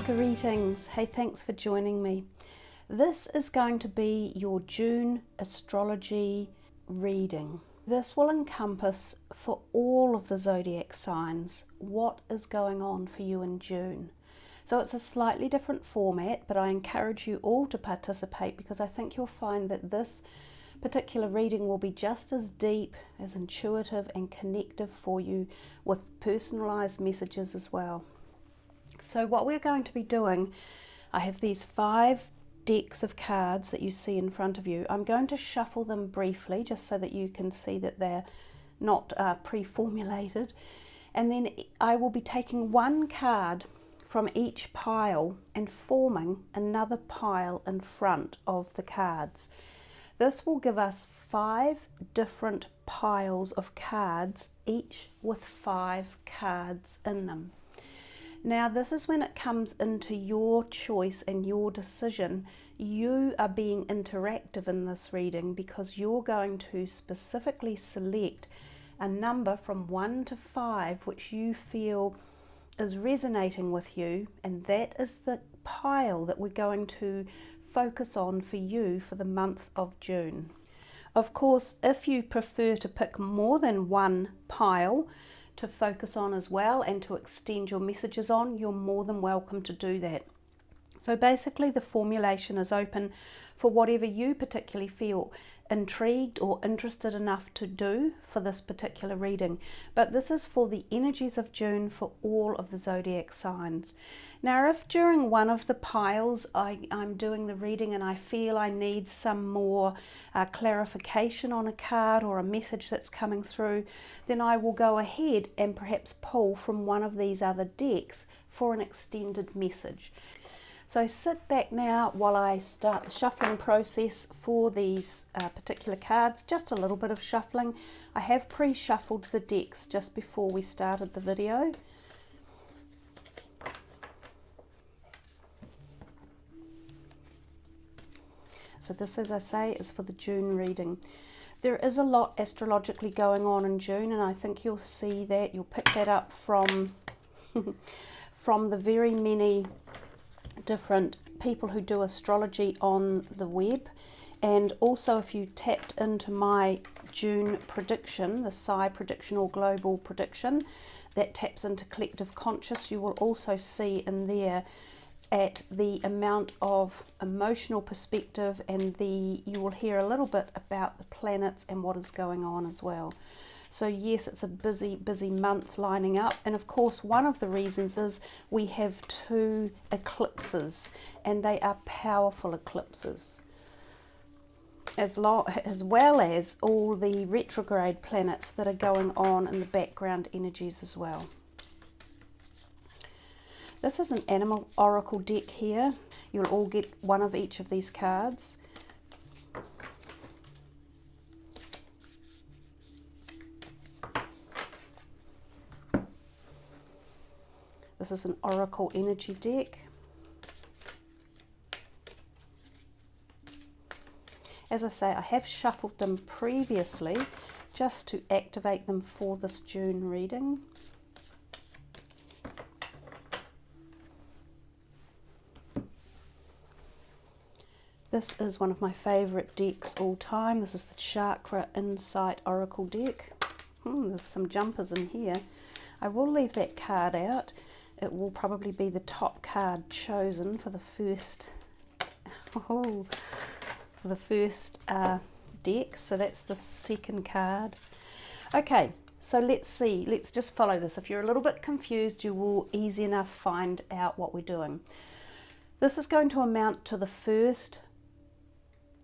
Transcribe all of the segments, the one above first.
Greetings. Hey, thanks for joining me. This is going to be your June astrology reading. This will encompass for all of the zodiac signs what is going on for you in June. So it's a slightly different format, but I encourage you all to participate because I think you'll find that this particular reading will be just as deep, as intuitive and connective for you, with personalized messages as well. So what we're going to be doing, I have these 5 decks of cards that you see in front of you. I'm going to shuffle them briefly just so that you can see that they're not pre-formulated, and then I will be taking one card from each pile and forming another pile in front of the cards. This will give us 5 different piles of cards, each with 5 cards in them. Now this is when it comes into your choice and your decision. You are being interactive in this reading because you're going to specifically select a number from 1 to 5 which you feel is resonating with you, and that is the pile that we're going to focus on for you for the month of June. Of course, if you prefer to pick more than one pile to focus on as well and to extend your messages on, you're more than welcome to do that. So basically the formulation is open for whatever you particularly feel intrigued or interested enough to do for this particular reading. But this is for the energies of June for all of the zodiac signs. Now if during one of the piles I'm doing the reading and I feel I need some more clarification on a card or a message that's coming through, then I will go ahead and perhaps pull from one of these other decks for an extended message. So sit back now while I start the shuffling process for these particular cards. Just a little bit of shuffling. I have pre-shuffled the decks just before we started the video. So this, as I say, is for the June reading. There is a lot astrologically going on in June, and I think you'll see that. You'll pick that up from, from the very many different people who do astrology on the web. And also if you tapped into my June prediction, the Psi prediction or global prediction, that taps into collective conscious, you will also see in there at the amount of emotional perspective, and you will hear a little bit about the planets and what is going on as well. So yes, it's a busy month lining up, and of course one of the reasons is we have 2 eclipses, and they are powerful eclipses, as well as all the retrograde planets that are going on in the background energies as well. This is an animal oracle deck here. You'll all get one of each of these cards. This is an oracle energy deck. As I say, I have shuffled them previously just to activate them for this June reading. This is one of my favourite decks all time. This is the Chakra Insight Oracle deck. There's some jumpers in here. I will leave that card out. It will probably be the top card chosen for the first, deck. So that's the second card. Okay, so let's see. Let's just follow this. If you're a little bit confused, you will easy enough find out what we're doing. This is going to amount to the first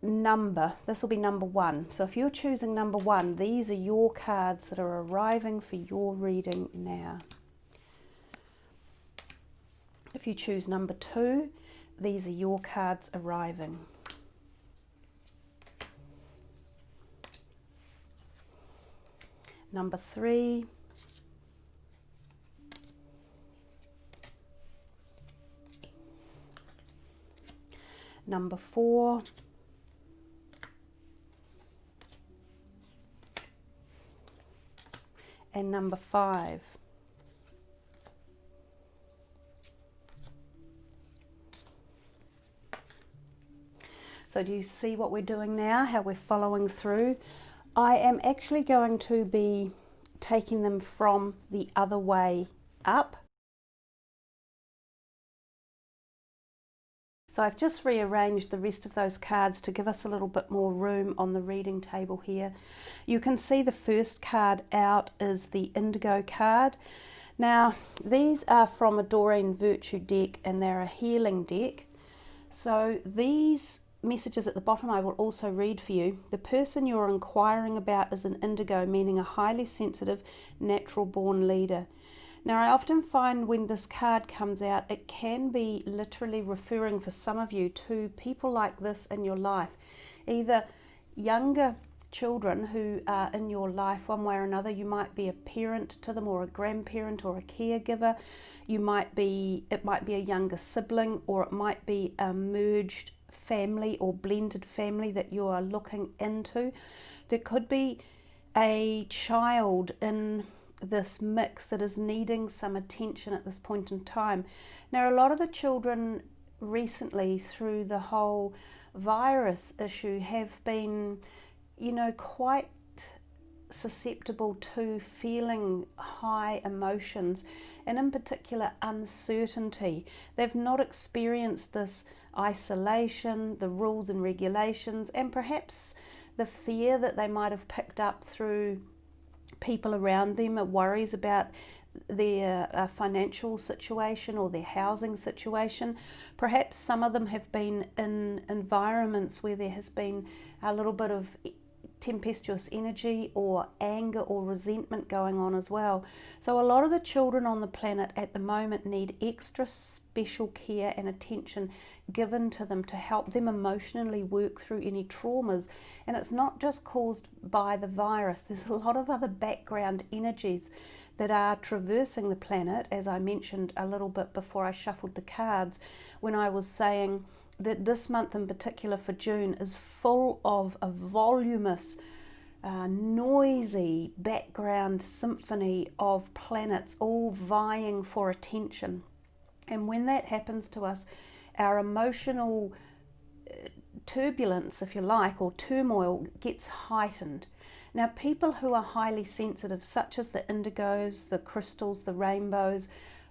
number. This will be number 1. So if you're choosing number 1, these are your cards that are arriving for your reading now. If you choose number 2, these are your cards arriving. Number 3, number 4, and number 5. So do you see what we're doing now, how we're following through? I am actually going to be taking them from the other way up. So I've just rearranged the rest of those cards to give us a little bit more room on the reading table here. You can see the first card out is the Indigo card. Now, these are from a Doreen Virtue deck, and they're a healing deck. So these messages at the bottom I will also read for you. The person you're inquiring about is an indigo, meaning a highly sensitive, natural-born leader. Now, I often find when this card comes out, it can be literally referring for some of you to people like this in your life, either younger children who are in your life one way or another. You might be a parent to them, or a grandparent, or a caregiver. It might be a younger sibling, or it might be a merged family or blended family that you are looking into. There could be a child in this mix that is needing some attention at this point in time. Now, a lot of the children recently, through the whole virus issue, have been, quite susceptible to feeling high emotions, and in particular uncertainty. They've not experienced this isolation, the rules and regulations, and perhaps the fear that they might have picked up through people around them, worries about their financial situation or their housing situation. Perhaps some of them have been in environments where there has been a little bit of tempestuous energy or anger or resentment going on as well. So a lot of the children on the planet at the moment need extra special care and attention given to them to help them emotionally work through any traumas. And it's not just caused by the virus. There's a lot of other background energies that are traversing the planet, as I mentioned a little bit before I shuffled the cards, when I was saying that this month in particular for June is full of a voluminous, noisy background symphony of planets all vying for attention. And when that happens to us, our emotional turbulence, if you like, or turmoil gets heightened. Now, people who are highly sensitive, such as the indigos, the crystals, the rainbows,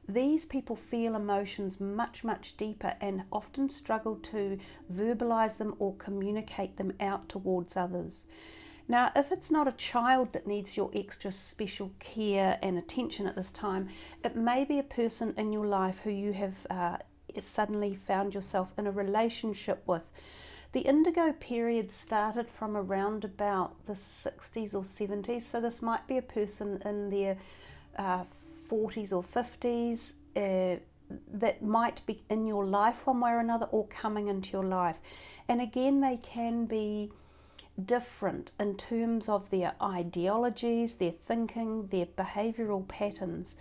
these people feel emotions much, much deeper and often struggle to verbalize them or communicate them out towards others. Now, if it's not a child that needs your extra special care and attention at this time, it may be a person in your life who you have suddenly found yourself in a relationship with. The indigo period started from around about the 60s or 70s, so this might be a person in their 40s or 50s that might be in your life one way or another, or coming into your life. And again, they can be different in terms of their ideologies, their thinking, their behavioral patterns.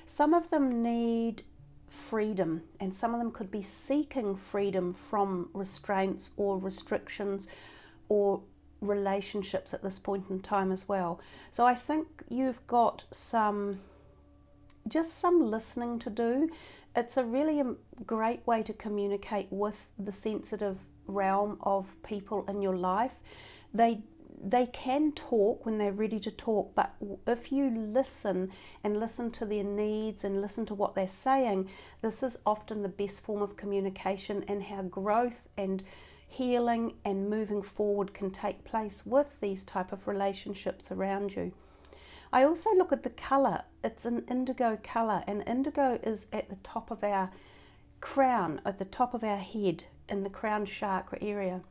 Some of them need freedom, and some of them could be seeking freedom from restraints or restrictions or relationships at this point in time as well. So I think you've got some listening to do. It's a really great way to communicate with the sensitive realm of people in your life. They can talk when they're ready to talk, but if you listen and listen to their needs and listen to what they're saying, this is often the best form of communication, and how growth and healing and moving forward can take place with these type of relationships around you. I also look at the colour. It's an indigo colour, and indigo is at the top of our crown, at the top of our head, in the crown chakra area.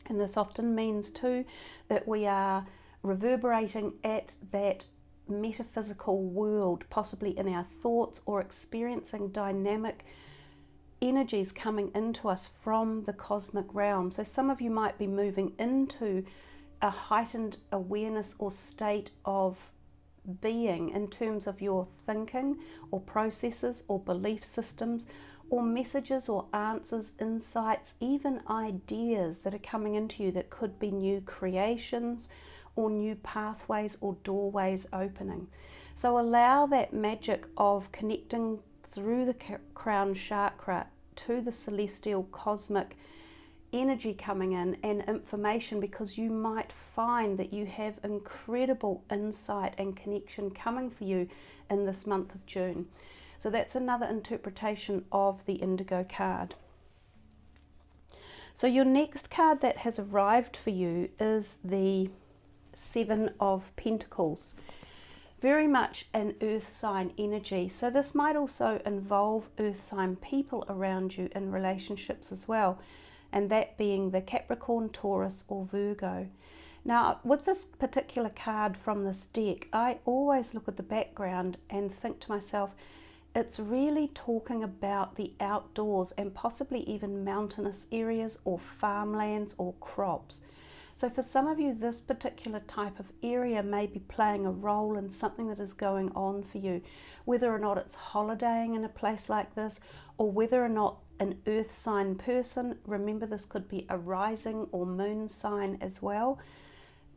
And this often means too that we are reverberating at that metaphysical world, possibly in our thoughts, or experiencing dynamic energies coming into us from the cosmic realm. So some of you might be moving into a heightened awareness or state of being in terms of your thinking or processes or belief systems, or messages or answers, insights, even ideas that are coming into you that could be new creations or new pathways or doorways opening. So allow that magic of connecting through the crown chakra to the celestial cosmic energy coming in and information, because you might find that you have incredible insight and connection coming for you in this month of June. So that's another interpretation of the Indigo card. So your next card that has arrived for you is the Seven of Pentacles. Very much an earth sign energy. So this might also involve earth sign people around you in relationships as well, and that being the Capricorn, Taurus or Virgo. Now with this particular card from this deck, I always look at the background and think to myself, it's really talking about the outdoors and possibly even mountainous areas or farmlands or crops. So for some of you, this particular type of area may be playing a role in something that is going on for you, whether or not it's holidaying in a place like this, or whether or not an earth sign person, remember this could be a rising or moon sign as well,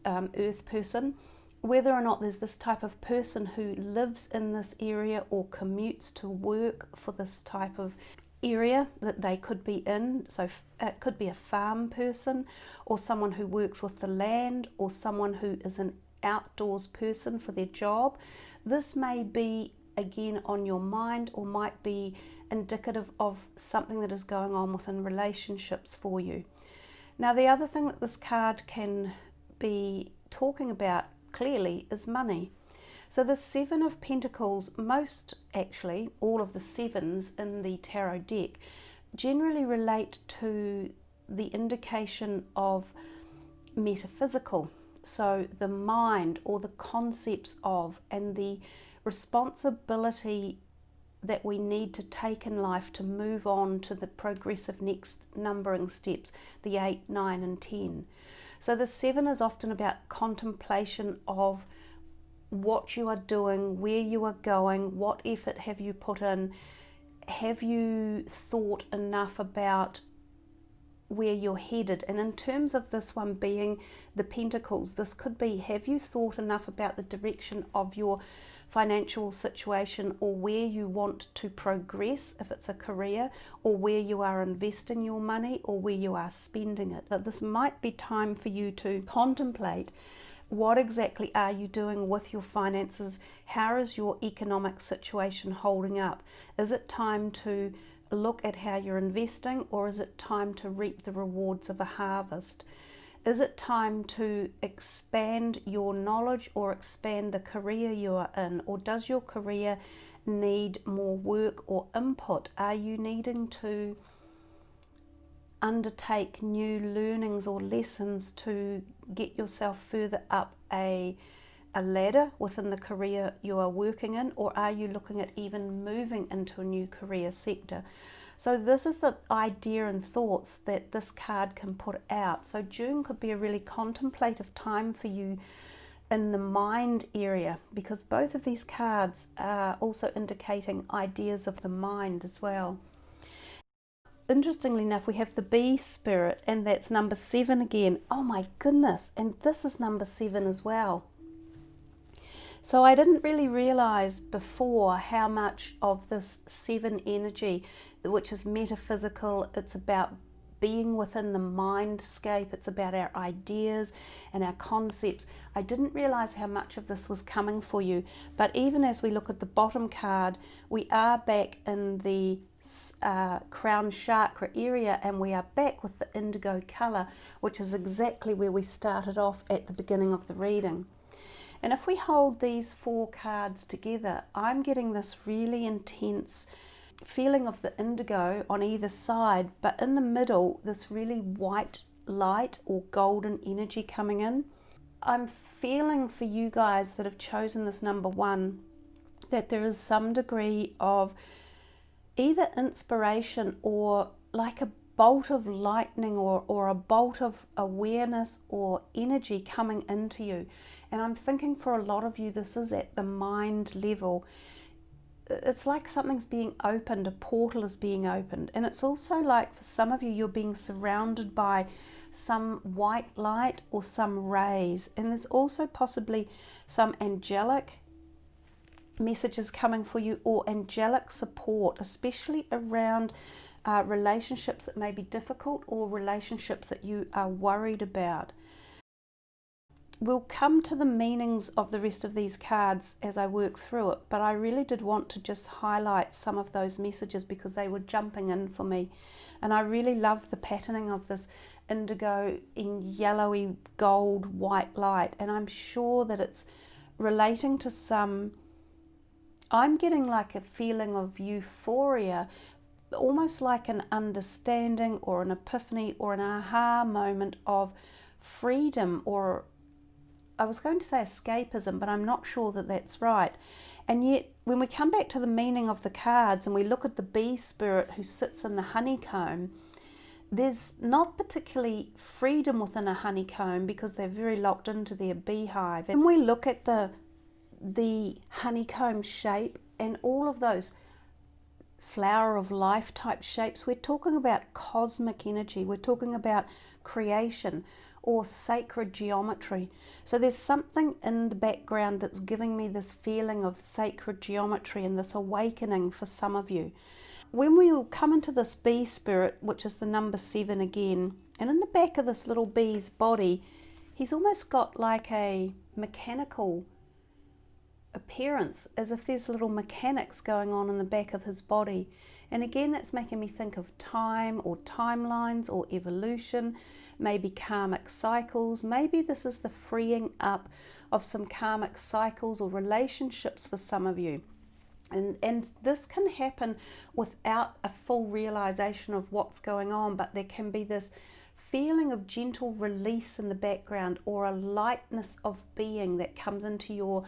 earth person, whether or not there's this type of person who lives in this area or commutes to work for this type of area that they could be in. So it could be a farm person, or someone who works with the land, or someone who is an outdoors person for their job. This may be again on your mind, or might be indicative of something that is going on within relationships for you. Now the other thing that this card can be talking about clearly is money. So the Seven of Pentacles, actually all of the sevens in the tarot deck generally relate to the indication of metaphysical. So the mind, or the concepts of, and the responsibility that we need to take in life to move on to the progressive next numbering steps, the 8, 9 and 10. So the 7 is often about contemplation of what you are doing, where you are going, what effort have you put in, have you thought enough about where you're headed. And in terms of this one being the Pentacles, this could be, have you thought enough about the direction of your financial situation, or where you want to progress if it's a career, or where you are investing your money, or where you are spending it. That this might be time for you to contemplate, what exactly are you doing with your finances? How is your economic situation holding up? Is it time to look at how you're investing, or is it time to reap the rewards of a harvest? Is it time to expand your knowledge or expand the career you are in? Or does your career need more work or input? Are you needing to undertake new learnings or lessons to get yourself further up a ladder within the career you are working in? Or are you looking at even moving into a new career sector? So this is the idea and thoughts that this card can put out. So June could be a really contemplative time for you in the mind area, because both of these cards are also indicating ideas of the mind as well. Interestingly enough, we have the bee spirit, and that's number 7 again. Oh my goodness, and this is number 7 as well. So I didn't really realize before how much of this 7 energy, which is metaphysical, it's about being within the mindscape, it's about our ideas and our concepts. I didn't realize how much of this was coming for you. But even as we look at the bottom card, we are back in the crown chakra area, and we are back with the indigo color, which is exactly where we started off at the beginning of the reading. And if we hold these 4 cards together, I'm getting this really intense feeling of the indigo on either side, but in the middle, this really white light or golden energy coming in. I'm feeling for you guys that have chosen this number 1, that there is some degree of either inspiration or like a bolt of lightning or a bolt of awareness or energy coming into you. And I'm thinking for a lot of you, this is at the mind level. It's like something's being opened, a portal is being opened. And it's also like for some of you, you're being surrounded by some white light or some rays. And there's also possibly some angelic messages coming for you, or angelic support, especially around relationships that may be difficult or relationships that you are worried about. We'll come to the meanings of the rest of these cards as I work through it, but I really did want to just highlight some of those messages because they were jumping in for me. And I really love the patterning of this indigo in yellowy gold white light, and I'm sure that it's relating to some, I'm getting like a feeling of euphoria, almost like an understanding or an epiphany or an aha moment of freedom, or I was going to say escapism, but I'm not sure that that's right. And yet when we come back to the meaning of the cards and we look at the bee spirit who sits in the honeycomb, there's not particularly freedom within a honeycomb because they're very locked into their beehive. And when we look at the honeycomb shape and all of those flower of life type shapes, we're talking about cosmic energy, we're talking about creation or sacred geometry. So there's something in the background that's giving me this feeling of sacred geometry and this awakening for some of you. When we will come into this bee spirit, which is the number 7 again, and in the back of this little bee's body, he's almost got like a mechanical appearance, as if there's little mechanics going on in the back of his body. And again, that's making me think of time or timelines or evolution, maybe karmic cycles. Maybe this is the freeing up of some karmic cycles or relationships for some of you. And this can happen without a full realization of what's going on, but there can be this feeling of gentle release in the background, or a lightness of being that comes into your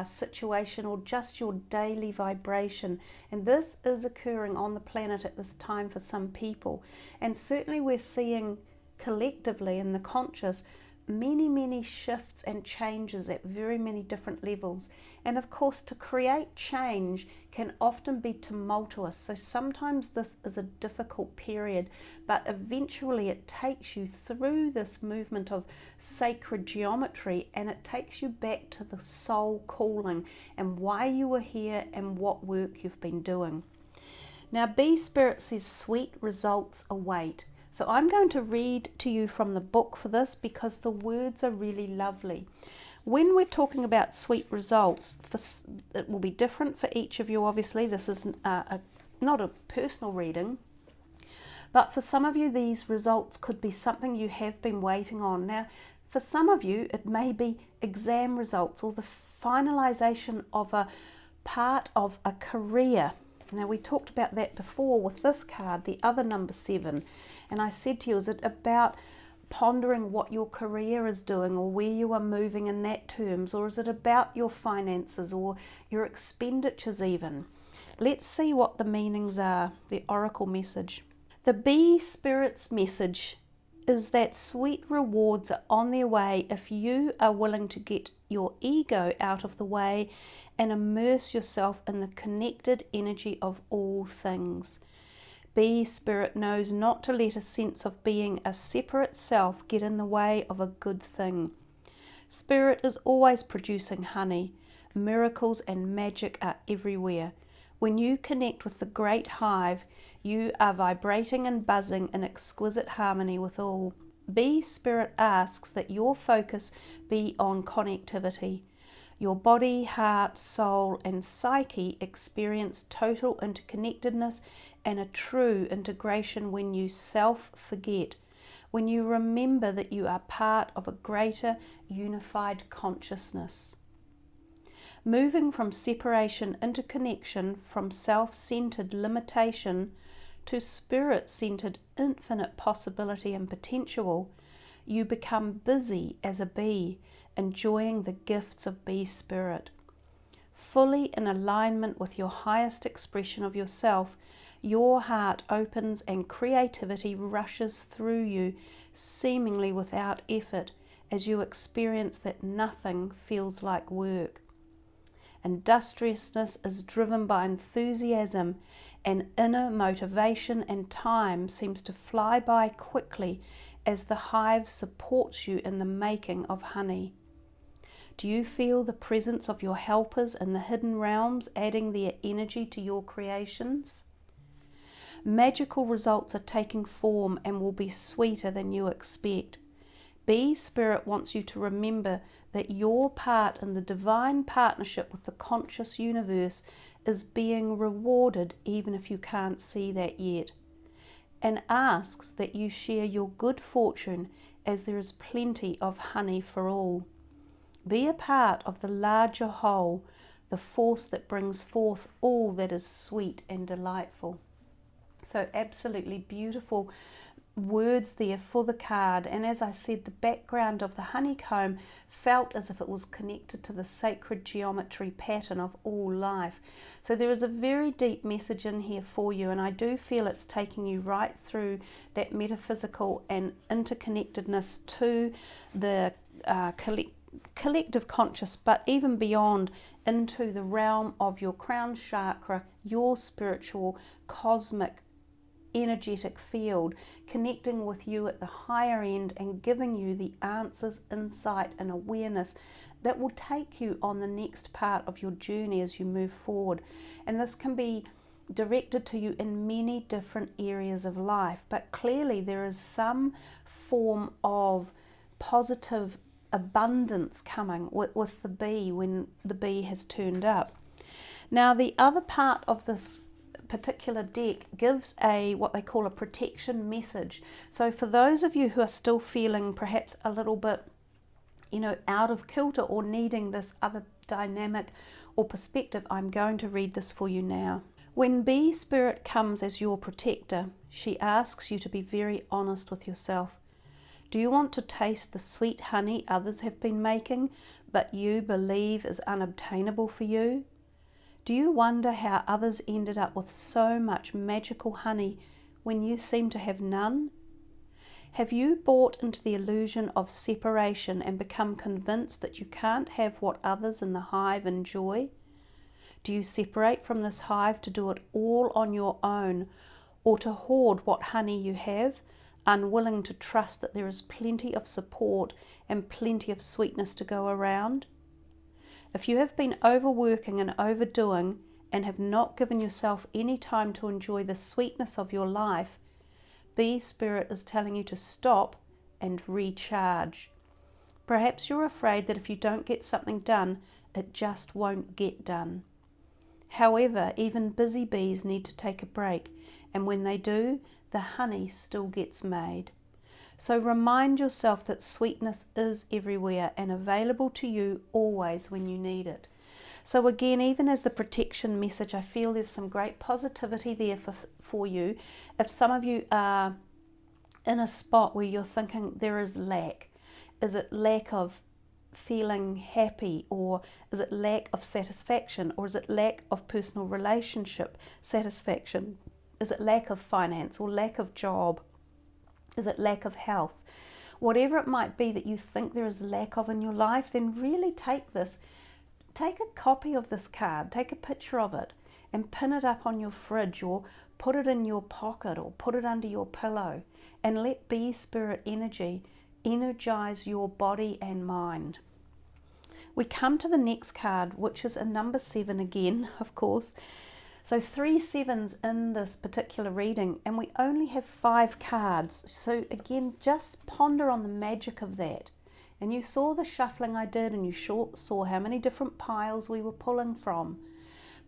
situation or just your daily vibration. And this is occurring on the planet at this time for some people. And certainly we're seeing collectively in the conscious many shifts and changes at very many different levels. And of course, to create change can often be tumultuous. So sometimes this is a difficult period, but eventually it takes you through this movement of sacred geometry, and it takes you back to the soul calling and why you were here and what work you've been doing. Now, Bee Spirit says sweet results await. So I'm going to read to you from the book for this because the words are really lovely. When we're talking about sweet results, it will be different for each of you, obviously. This is not a personal reading, but for some of you, these results could be something you have been waiting on. Now, for some of you, it may be exam results or the finalization of a part of a career. Now, we talked about that before with this card, the other number 7. And I said to you, is it about pondering what your career is doing or where you are moving in that terms, or is it about your finances or your expenditures even? Let's see what the meanings are, the oracle message. The bee spirit's message is that sweet rewards are on their way if you are willing to get your ego out of the way and immerse yourself in the connected energy of all things. Bee Spirit knows not to let a sense of being a separate self get in the way of a good thing. Spirit is always producing honey. Miracles and magic are everywhere. When you connect with the great hive, you are vibrating and buzzing in exquisite harmony with all. Bee Spirit asks that your focus be on connectivity. Your body, heart, soul, and psyche experience total interconnectedness and a true integration when you self-forget, when you remember that you are part of a greater unified consciousness. Moving from separation into connection, from self-centered limitation to spirit-centered infinite possibility and potential, you become busy as a bee, enjoying the gifts of Bee Spirit. Fully in alignment with your highest expression of yourself, your heart opens and creativity rushes through you, seemingly without effort, as you experience that nothing feels like work. Industriousness is driven by enthusiasm, and inner motivation, and time seems to fly by quickly as the hive supports you in the making of honey. Do you feel the presence of your helpers in the hidden realms adding their energy to your creations? Magical results are taking form and will be sweeter than you expect. Bee Spirit wants you to remember that your part in the divine partnership with the conscious universe is being rewarded even if you can't see that yet, and asks that you share your good fortune as there is plenty of honey for all. Be a part of the larger whole, the force that brings forth all that is sweet and delightful. So absolutely beautiful words there for the card, and as I said, the background of the honeycomb felt as if it was connected to the sacred geometry pattern of all life. So there is a very deep message in here for you, and I do feel it's taking you right through that metaphysical and interconnectedness to the collective conscious, but even beyond, into the realm of your crown chakra, your spiritual cosmic energetic field, connecting with you at the higher end and giving you the answers, insight and awareness that will take you on the next part of your journey as you move forward. And this can be directed to you in many different areas of life, but clearly there is some form of positive abundance coming with the bee when the bee has turned up. Now the other part of this particular deck gives what they call a protection message. So for those of you who are still feeling perhaps a little bit, out of kilter or needing this other dynamic or perspective, I'm going to read this for you now. When Bee Spirit comes as your protector, she asks you to be very honest with yourself. Do you want to taste the sweet honey others have been making, but you believe is unobtainable for you? Do you wonder how others ended up with so much magical honey when you seem to have none? Have you bought into the illusion of separation and become convinced that you can't have what others in the hive enjoy? Do you separate from this hive to do it all on your own, or to hoard what honey you have, unwilling to trust that there is plenty of support and plenty of sweetness to go around? If you have been overworking and overdoing and have not given yourself any time to enjoy the sweetness of your life, Bee Spirit is telling you to stop and recharge. Perhaps you're afraid that if you don't get something done, it just won't get done. However, even busy bees need to take a break, and when they do, the honey still gets made. So remind yourself that sweetness is everywhere and available to you always when you need it. So again, even as the protection message, I feel there's some great positivity there for you. If some of you are in a spot where you're thinking there is lack, is it lack of feeling happy, or is it lack of satisfaction, or is it lack of personal relationship satisfaction? Is it lack of finance or lack of job? Is it lack of health? Whatever it might be that you think there is lack of in your life, then really take a copy of this card, take a picture of it and pin it up on your fridge, or put it in your pocket, or put it under your pillow, and let Bee Spirit energy energize your body and mind. We come to the next card, which is a number 7 again, of course. So 3 sevens in this particular reading, and we only have 5 cards. So again, just ponder on the magic of that. And you saw the shuffling I did, and you saw how many different piles we were pulling from.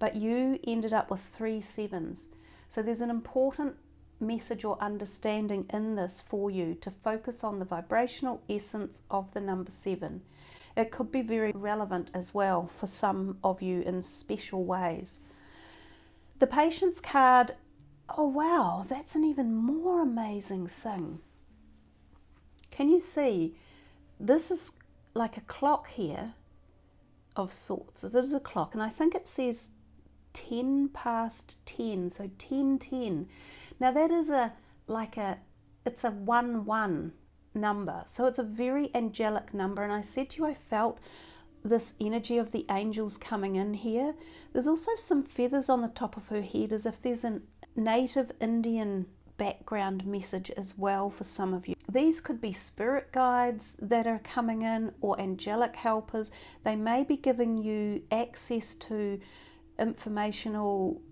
But you ended up with 3 sevens. So there's an important message or understanding in this for you to focus on the vibrational essence of the number 7. It could be very relevant as well for some of you in special ways. The Patience card, oh wow, that's an even more amazing thing. Can you see? This is like a clock here of sorts. It is a clock, and I think it says 10 past 10, so 10:10. Now that is it's a 1-1 number, so it's a very angelic number, and I said to you I felt this energy of the angels coming in here. There's also some feathers on the top of her head, as if there's a native Indian background message as well for some of you. These could be spirit guides that are coming in, or angelic helpers. They may be giving you access to informational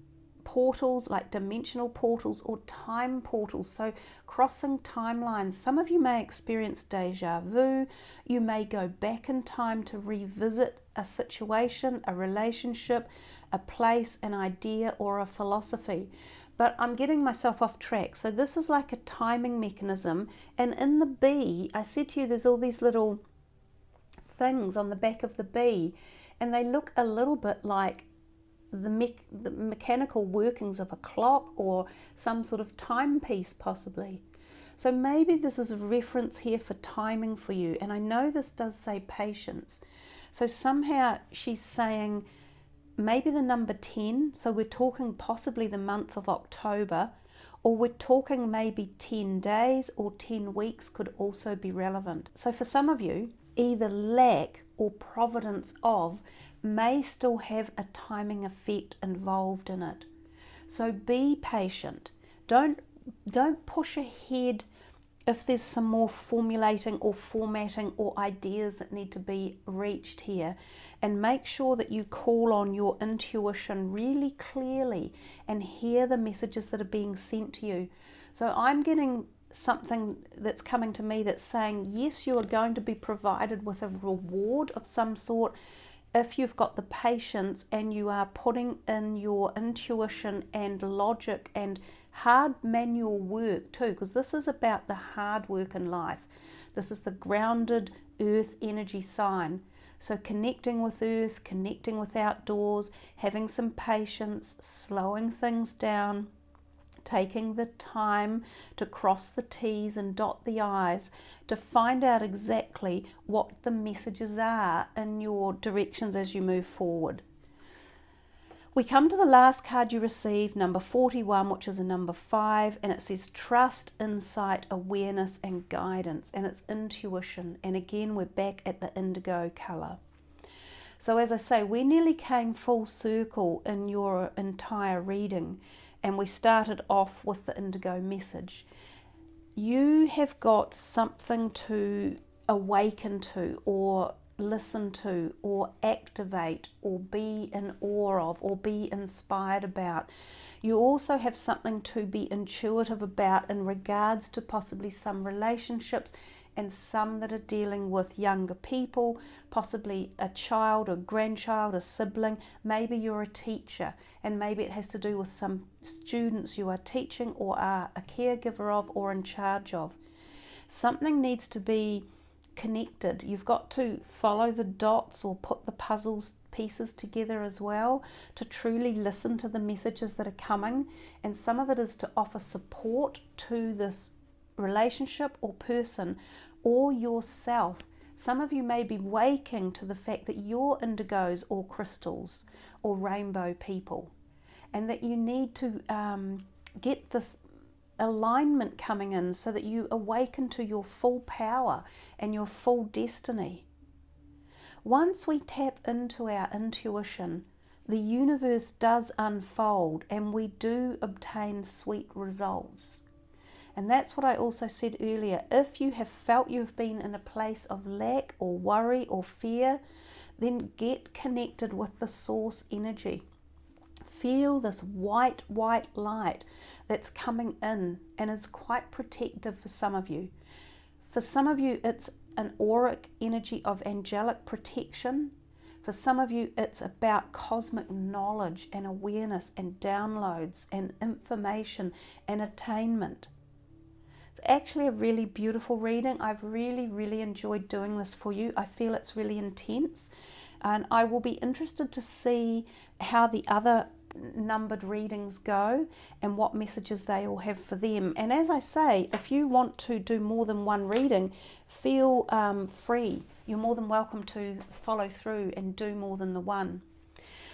portals, like dimensional portals or time portals, so crossing timelines. Some of you may experience deja vu. You may go back in time to revisit a situation, a relationship, a place, an idea, or a philosophy. But I'm getting myself off track. So this is like a timing mechanism. And in the bee, I said to you, there's all these little things on the back of the bee, and they look a little bit like the mechanical workings of a clock or some sort of timepiece possibly. So maybe this is a reference here for timing for you. And I know this does say patience. So somehow she's saying maybe the number 10. So we're talking possibly the month of October, or we're talking maybe 10 days or 10 weeks could also be relevant. So for some of you, either lack or providence of may still have a timing effect involved in it. So be patient. Don't push ahead if there's some more formulating or formatting or ideas that need to be reached here. And make sure that you call on your intuition really clearly and hear the messages that are being sent to you. So I'm getting something that's coming to me that's saying, yes, you are going to be provided with a reward of some sort if you've got the patience and you are putting in your intuition and logic and hard manual work too, because this is about the hard work in life. This is the grounded earth energy sign. So connecting with earth, connecting with outdoors, having some patience, slowing things down, taking the time to cross the T's and dot the I's to find out exactly what the messages are in your directions as you move forward. We come to the last card you received, number 41, which is a number 5, and it says trust, insight, awareness, and guidance, and it's intuition. And again, we're back at the indigo color. So as I say, we nearly came full circle in your entire reading, and we started off with the indigo message. You have got something to awaken to, or listen to, or activate, or be in awe of, or be inspired about. You also have something to be intuitive about in regards to possibly some relationships, and some that are dealing with younger people, possibly a child, a grandchild, a sibling. Maybe you're a teacher, and maybe it has to do with some students you are teaching or are a caregiver of or in charge of. Something needs to be connected. You've got to follow the dots or put the puzzles pieces together as well to truly listen to the messages that are coming. And some of it is to offer support to this relationship or person or yourself. Some of you may be waking to the fact that you're indigos or crystals or rainbow people, and that you need to get this alignment coming in so that you awaken to your full power and your full destiny. Once we tap into our intuition, the universe does unfold and we do obtain sweet results. And that's what I also said earlier. If you have felt you've been in a place of lack or worry or fear, then get connected with the source energy. Feel this white light that's coming in and is quite protective for some of you. For some of you, it's an auric energy of angelic protection. For some of you, it's about cosmic knowledge and awareness and downloads and information and attainment. It's actually a really beautiful reading. I've really enjoyed doing this for you. I feel it's really intense, and I will be interested to see how the other numbered readings go and what messages they all have for them. And as I say, if you want to do more than one reading, feel free. You're more than welcome to follow through and do more than the one.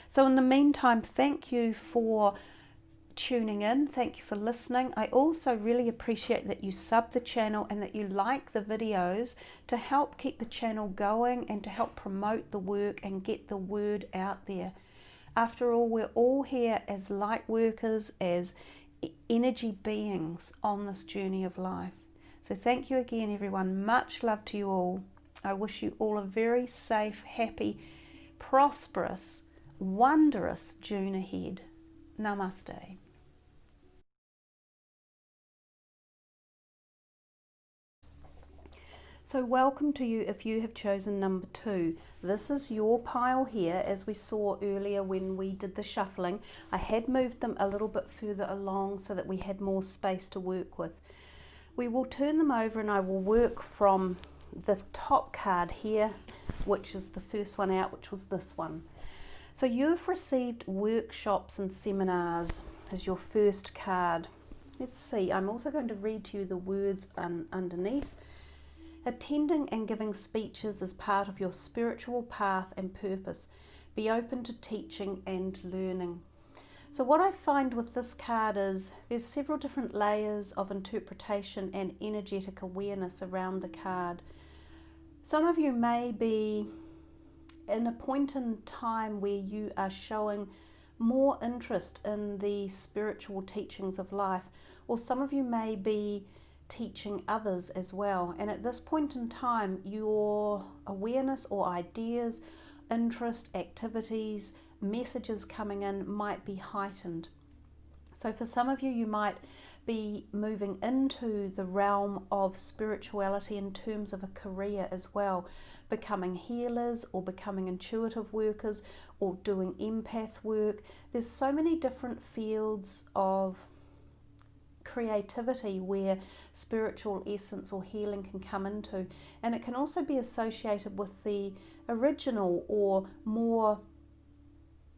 So in the meantime, thank you for tuning in. Thank you for listening. I also really appreciate that you sub the channel and that you like the videos to help keep the channel going and to help promote the work and get the word out there. After all, we're all here as light workers, as energy beings on this journey of life. So thank you again, everyone. Much love to you all. I wish you all a very safe, happy, prosperous, wondrous June ahead. Namaste. So welcome to you if you have chosen number 2. This is your pile here, as we saw earlier when we did the shuffling. I had moved them a little bit further along so that we had more space to work with. We will turn them over and I will work from the top card here, which is the first one out, which was this one. So you've received workshops and seminars as your first card. Let's see, I'm also going to read to you the words underneath. Attending and giving speeches is part of your spiritual path and purpose. Be open to teaching and learning. So what I find with this card is there's several different layers of interpretation and energetic awareness around the card. Some of you may be in a point in time where you are showing more interest in the spiritual teachings of life, or some of you may be teaching others as well, and at this point in time your awareness or ideas, interest, activities, messages coming in might be heightened. So for some of you, you might be moving into the realm of spirituality in terms of a career as well, becoming healers or becoming intuitive workers or doing empath work. There's so many different fields of creativity where spiritual essence or healing can come into, and it can also be associated with the original or more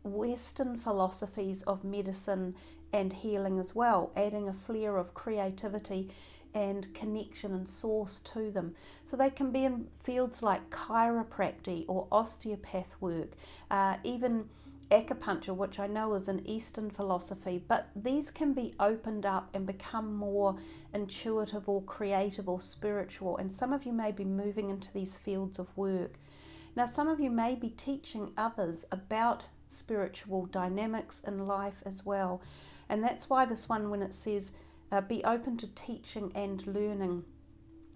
Western philosophies of medicine and healing as well, adding a flair of creativity and connection and source to them. So they can be in fields like chiropractic or osteopath work, even acupuncture, which I know is an Eastern philosophy, but these can be opened up and become more intuitive or creative or spiritual, and some of you may be moving into these fields of work. Now some of you may be teaching others about spiritual dynamics in life as well, and that's why this one, when it says be open to teaching and learning,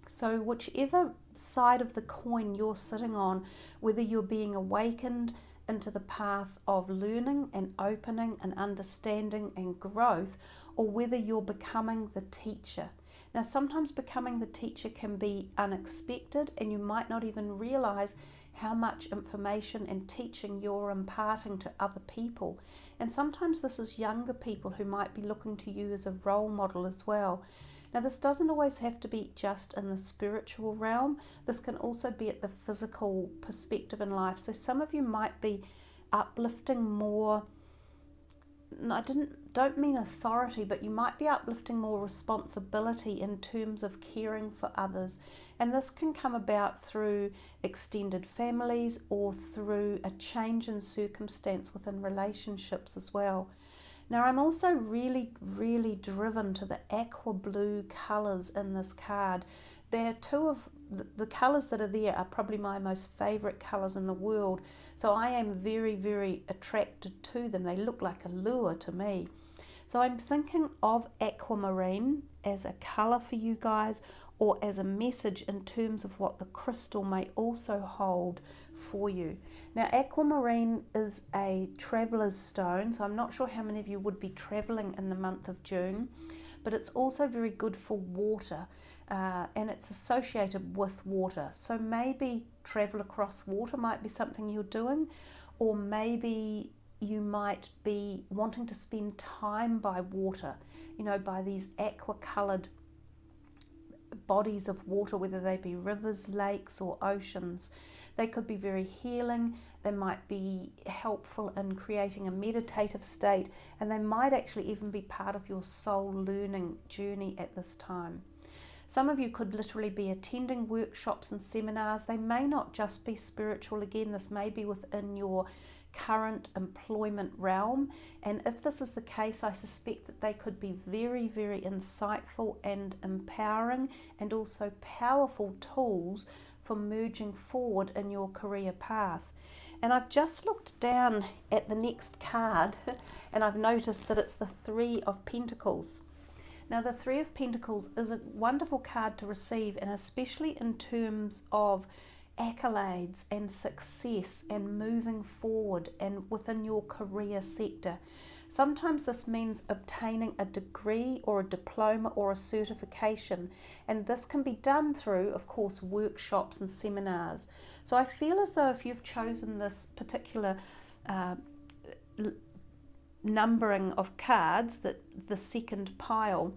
so whichever side of the coin you're sitting on, whether you're being awakened into the path of learning and opening and understanding and growth, or whether you're becoming the teacher. Now sometimes becoming the teacher can be unexpected, and you might not even realize how much information and teaching you're imparting to other people. And sometimes this is younger people who might be looking to you as a role model as well. Now this doesn't always have to be just in the spiritual realm. This can also be at the physical perspective in life. So some of you might be uplifting more, I don't mean authority, but you might be uplifting more responsibility in terms of caring for others. And this can come about through extended families or through a change in circumstance within relationships as well. Now I'm also really driven to the aqua blue colours in this card. They're two of the colours that are there are probably my most favourite colours in the world. So I am very attracted to them. They look like a lure to me. So I'm thinking of aquamarine as a colour for you guys, or as a message in terms of what the crystal may also hold for you. Now aquamarine is a traveller's stone, so I'm not sure how many of you would be travelling in the month of June, but it's also very good for water, and it's associated with water. So maybe travel across water might be something you're doing, or maybe you might be wanting to spend time by water, you know, by these aqua coloured bodies of water, whether they be rivers, lakes or oceans. They could be very healing, they might be helpful in creating a meditative state, and they might actually even be part of your soul learning journey at this time. Some of you could literally be attending workshops and seminars. They may not just be spiritual. Again, this may be within your current employment realm, and if this is the case, I suspect that they could be very insightful and empowering, and also powerful tools for merging forward in your career path. And I've just looked down at the next card and I've noticed that it's the Three of Pentacles. Now the Three of Pentacles is a wonderful card to receive, and especially in terms of accolades and success and moving forward and within your career sector. Sometimes this means obtaining a degree or a diploma or a certification, and this can be done through, of course, workshops and seminars. So I feel as though if you've chosen this particular numbering of cards, that the second pile,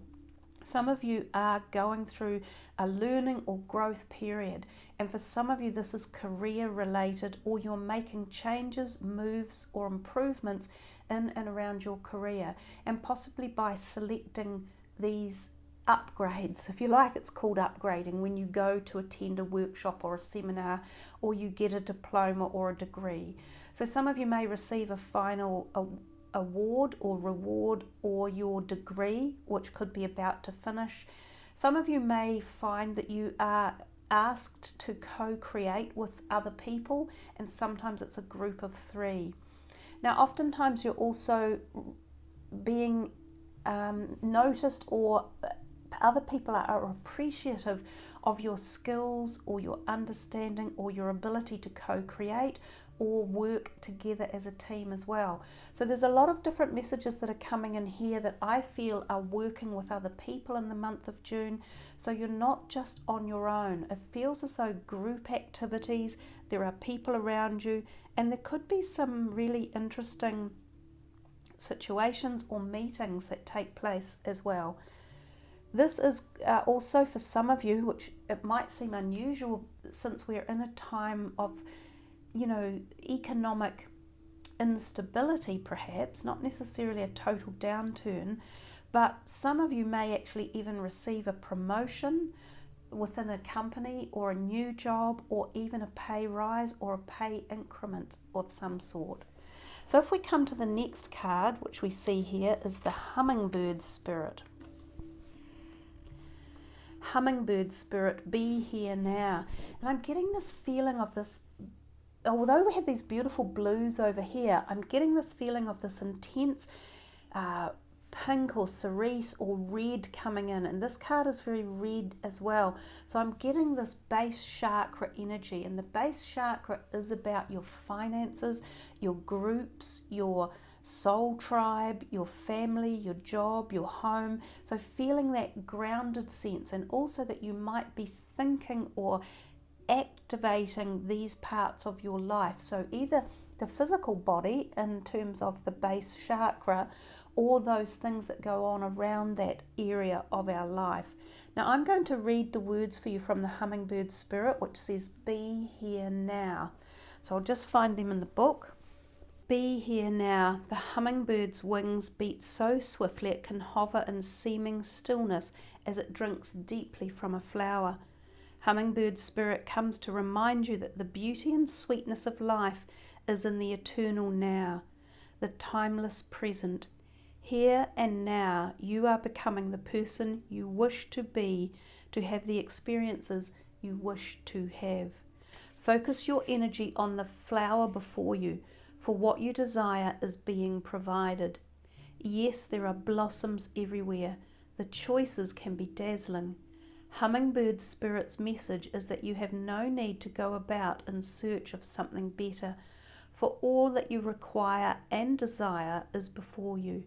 some of you are going through a learning or growth period, and for some of you this is career related, or you're making changes, moves or improvements in and around your career, and possibly by selecting these upgrades, if you like. It's called upgrading when you go to attend a workshop or a seminar, or you get a diploma or a degree. So some of you may receive a final award or reward, or your degree, which could be about to finish. Some of you may find that you are asked to co-create with other people, and sometimes it's a group of 3. Now oftentimes you're also being noticed, or other people are appreciative of your skills or your understanding or your ability to co-create or work together as a team as well. So there's a lot of different messages that are coming in here that I feel are working with other people in the month of June. So you're not just on your own. It feels as though group activities, there are people around you, and there could be some really interesting situations or meetings that take place as well. This is also for some of you, which it might seem unusual since we're in a time of, economic instability, perhaps, not necessarily a total downturn, but some of you may actually even receive a promotion within a company, or a new job, or even a pay rise or a pay increment of some sort. So if we come to the next card, which we see here, is the Hummingbird Spirit. Hummingbird Spirit, be here now. And I'm getting this feeling of this, although we have these beautiful blues over here, I'm getting this feeling of this intense pink or cerise or red coming in, and this card is very red as well. So I'm getting this base chakra energy, and the base chakra is about your finances, your groups, your soul tribe, your family, your job, your home. So feeling that grounded sense, and also that you might be thinking or activating these parts of your life. So either the physical body in terms of the base chakra, or those things that go on around that area of our life. Now I'm going to read the words for you from the Hummingbird Spirit, which says, be here now. So I'll just find them in the book. Be here now. The hummingbird's wings beat so swiftly it can hover in seeming stillness as it drinks deeply from a flower. Hummingbird Spirit comes to remind you that the beauty and sweetness of life is in the eternal now, the timeless present. Here and now, you are becoming the person you wish to be, to have the experiences you wish to have. Focus your energy on the flower before you, for what you desire is being provided. Yes, there are blossoms everywhere. The choices can be dazzling. Hummingbird Spirit's message is that you have no need to go about in search of something better, for all that you require and desire is before you.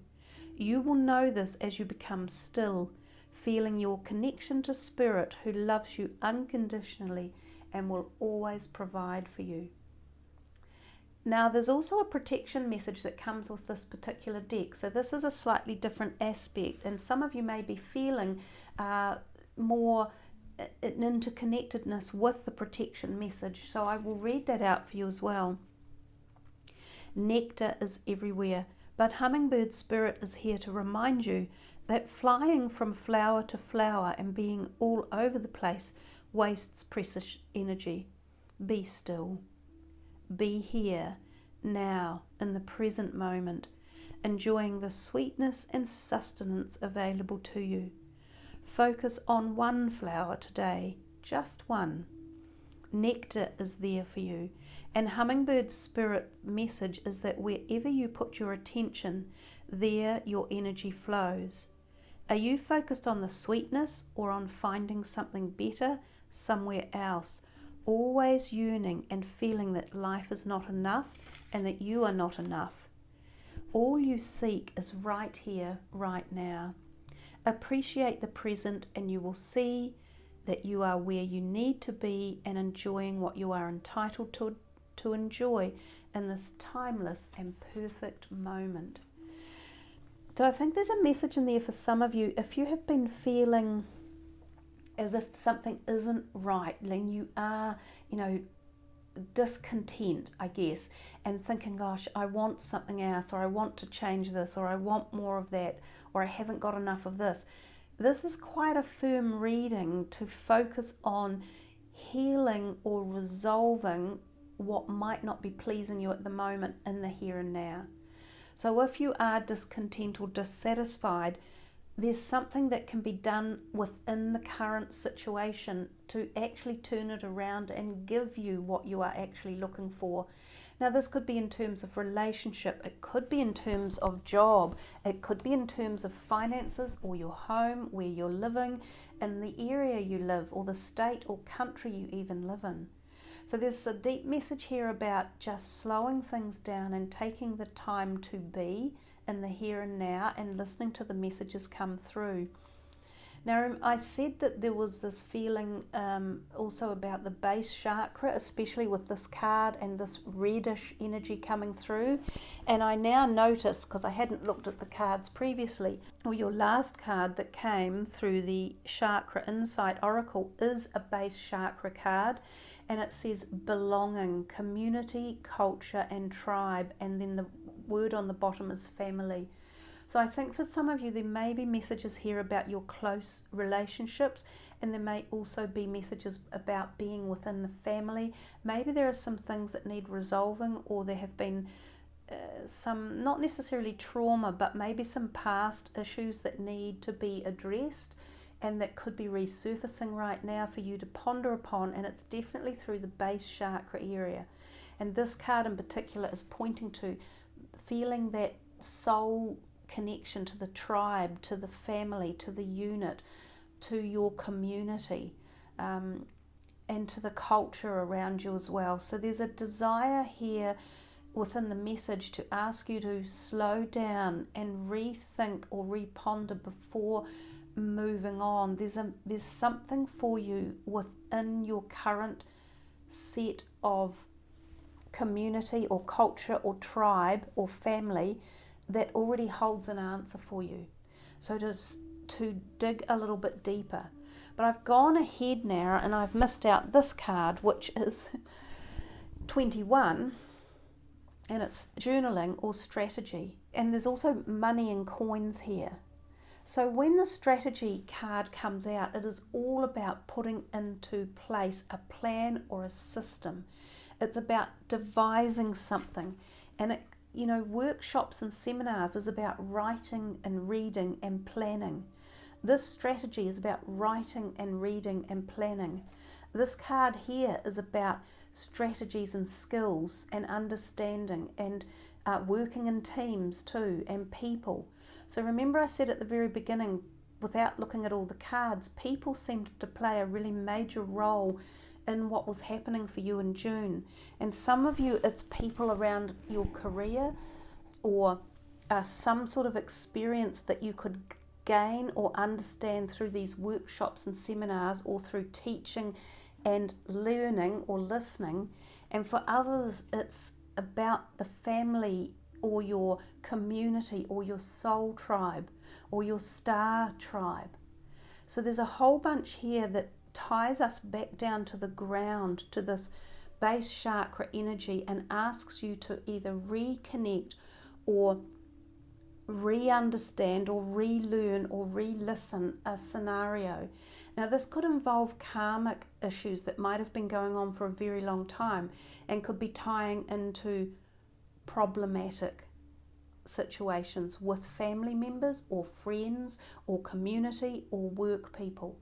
You will know this as you become still, feeling your connection to Spirit, who loves you unconditionally and will always provide for you. Now there's also a protection message that comes with this particular deck. So this is a slightly different aspect, and some of you may be feeling more an interconnectedness with the protection message. So I will read that out for you as well. Nectar is everywhere, but Hummingbird Spirit is here to remind you that flying from flower to flower and being all over the place wastes precious energy. Be still. Be here, now, in the present moment, enjoying the sweetness and sustenance available to you. Focus on one flower today, just one. Nectar is there for you, and Hummingbird Spirit message is that wherever you put your attention, there your energy flows. Are you focused on the sweetness or on finding something better somewhere else? Always yearning and feeling that life is not enough and that you are not enough. All you seek is right here, right now. Appreciate the present and you will see that you are where you need to be and enjoying what you are entitled to enjoy in this timeless and perfect moment. So I think there's a message in there for some of you. If you have been feeling as if something isn't right, then you are, discontent, I guess, and thinking, gosh, I want something else, or I want to change this, or I want more of that, or I haven't got enough of this. This is quite a firm reading to focus on healing or resolving what might not be pleasing you at the moment in the here and now. So if you are discontent or dissatisfied, there's something that can be done within the current situation to actually turn it around and give you what you are actually looking for. Now, this could be in terms of relationship, it could be in terms of job, it could be in terms of finances or your home, where you're living, in the area you live, or the state or country you even live in. So there's a deep message here about just slowing things down and taking the time to be in the here and now and listening to the messages come through. Now, I said that there was this feeling also about the base chakra, especially with this card and this reddish energy coming through. And I now notice, because I hadn't looked at the cards previously, or your last card that came through the Chakra Insight Oracle is a base chakra card. And it says belonging, community, culture, and tribe. And then the word on the bottom is family. So I think for some of you, there may be messages here about your close relationships, and there may also be messages about being within the family. Maybe there are some things that need resolving, or there have been some, not necessarily trauma, but maybe some past issues that need to be addressed and that could be resurfacing right now for you to ponder upon, and it's definitely through the base chakra area. And this card in particular is pointing to feeling that soul connection to the tribe, to the family, to the unit, to your community, and to the culture around you as well. So there's a desire here within the message to ask you to slow down and rethink or reponder before moving on. There's something for you within your current set of community or culture or tribe or family that already holds an answer for you. So to dig a little bit deeper. But I've gone ahead now and I've missed out this card, which is 21, and it's journaling or strategy. And there's also money and coins here. So when the strategy card comes out, it is all about putting into place a plan or a system. It's about devising something. And it, workshops and seminars is about writing and reading and planning. This strategy is about writing and reading and planning. This card here is about strategies and skills and understanding and working in teams too, and people. So remember I said at the very beginning, without looking at all the cards, people seemed to play a really major role in what was happening for you in June. And some of you, it's people around your career or some sort of experience that you could gain or understand through these workshops and seminars, or through teaching and learning or listening. And for others, it's about the family or your community or your soul tribe or your star tribe. So there's a whole bunch here that ties us back down to the ground, to this base chakra energy, and asks you to either reconnect or re-understand or relearn or re-listen a scenario. Now this could involve karmic issues that might have been going on for a very long time and could be tying into problematic situations with family members or friends or community or work people.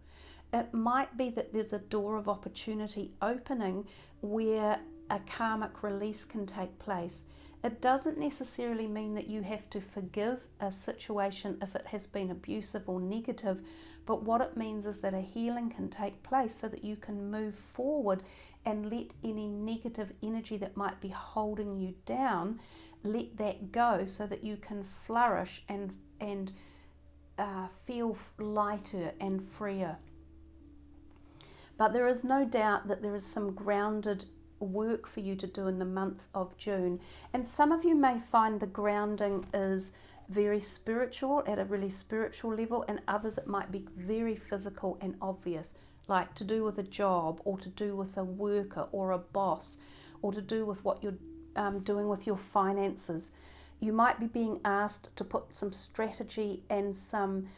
It might be that there's a door of opportunity opening where a karmic release can take place. It doesn't necessarily mean that you have to forgive a situation if it has been abusive or negative, but what it means is that a healing can take place so that you can move forward and let any negative energy that might be holding you down let that go so that you can flourish and feel lighter and freer. But there is no doubt that there is some grounded work for you to do in the month of June. And some of you may find the grounding is very spiritual, at a really spiritual level, and others it might be very physical and obvious, like to do with a job, or to do with a worker or a boss, or to do with what you're doing with your finances. You might be being asked to put some strategy and some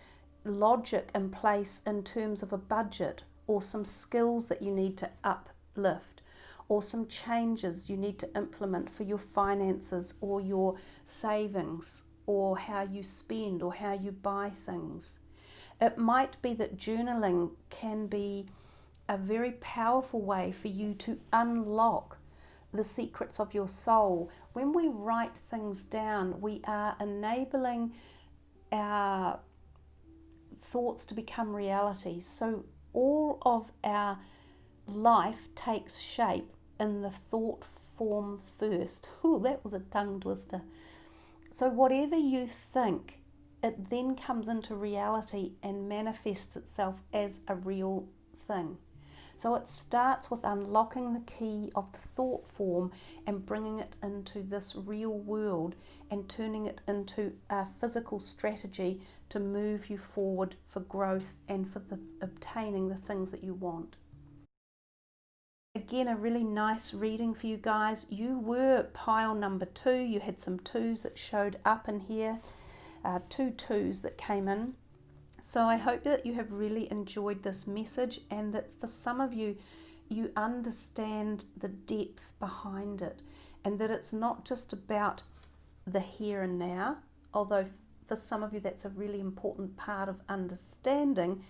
logic in place in terms of a budget, or some skills that you need to uplift, or some changes you need to implement for your finances or your savings, or how you spend or how you buy things. It might be that journaling can be a very powerful way for you to unlock the secrets of your soul. When we write things down, we are enabling our thoughts to become reality. So all of our life takes shape in the thought form first. Oh, that was a tongue twister. So whatever you think, it then comes into reality and manifests itself as a real thing. So it starts with unlocking the key of the thought form and bringing it into this real world and turning it into a physical strategy to move you forward for growth and for obtaining the things that you want. Again, a really nice reading for you guys. You were pile number 2. You had some 2s that showed up in here, 2 2s that came in. So I hope that you have really enjoyed this message, and that for some of you, you understand the depth behind it, and that it's not just about the here and now, although for some of you that's a really important part of understanding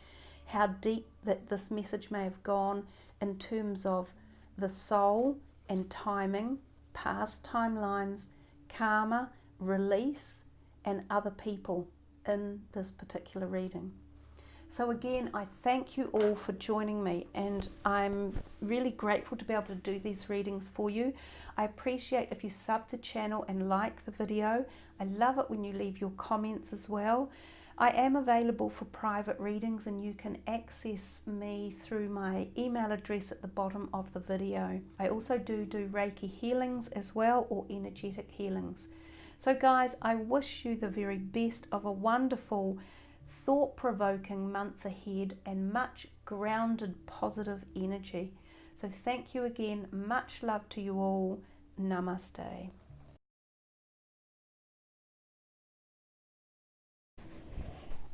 how deep that this message may have gone in terms of the soul and timing, past timelines, karma, release, and other people in this particular reading. So again, I thank you all for joining me, and I'm really grateful to be able to do these readings for you. I appreciate if you sub the channel and like the video. I love it when you leave your comments as well. I am available for private readings, and you can access me through my email address at the bottom of the video. I also do Reiki healings as well, or energetic healings. So guys, I wish you the very best of a wonderful, thought-provoking month ahead, and much grounded, positive energy. So thank you again. Much love to you all. Namaste.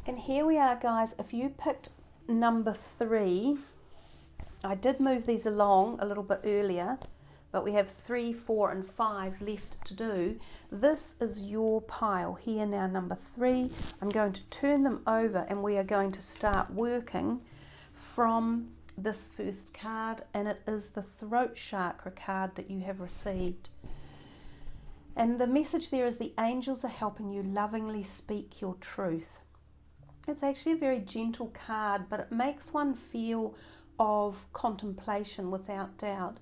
And here we are, guys. If you picked number 3, I did move these along a little bit earlier, but we have 3, 4, and 5 left to do. This is your pile here now, number 3. I'm going to turn them over, and we are going to start working from this first card, and it is the throat chakra card that you have received. And the message there is the angels are helping you lovingly speak your truth. It's actually a very gentle card, but it makes one feel of contemplation without doubt.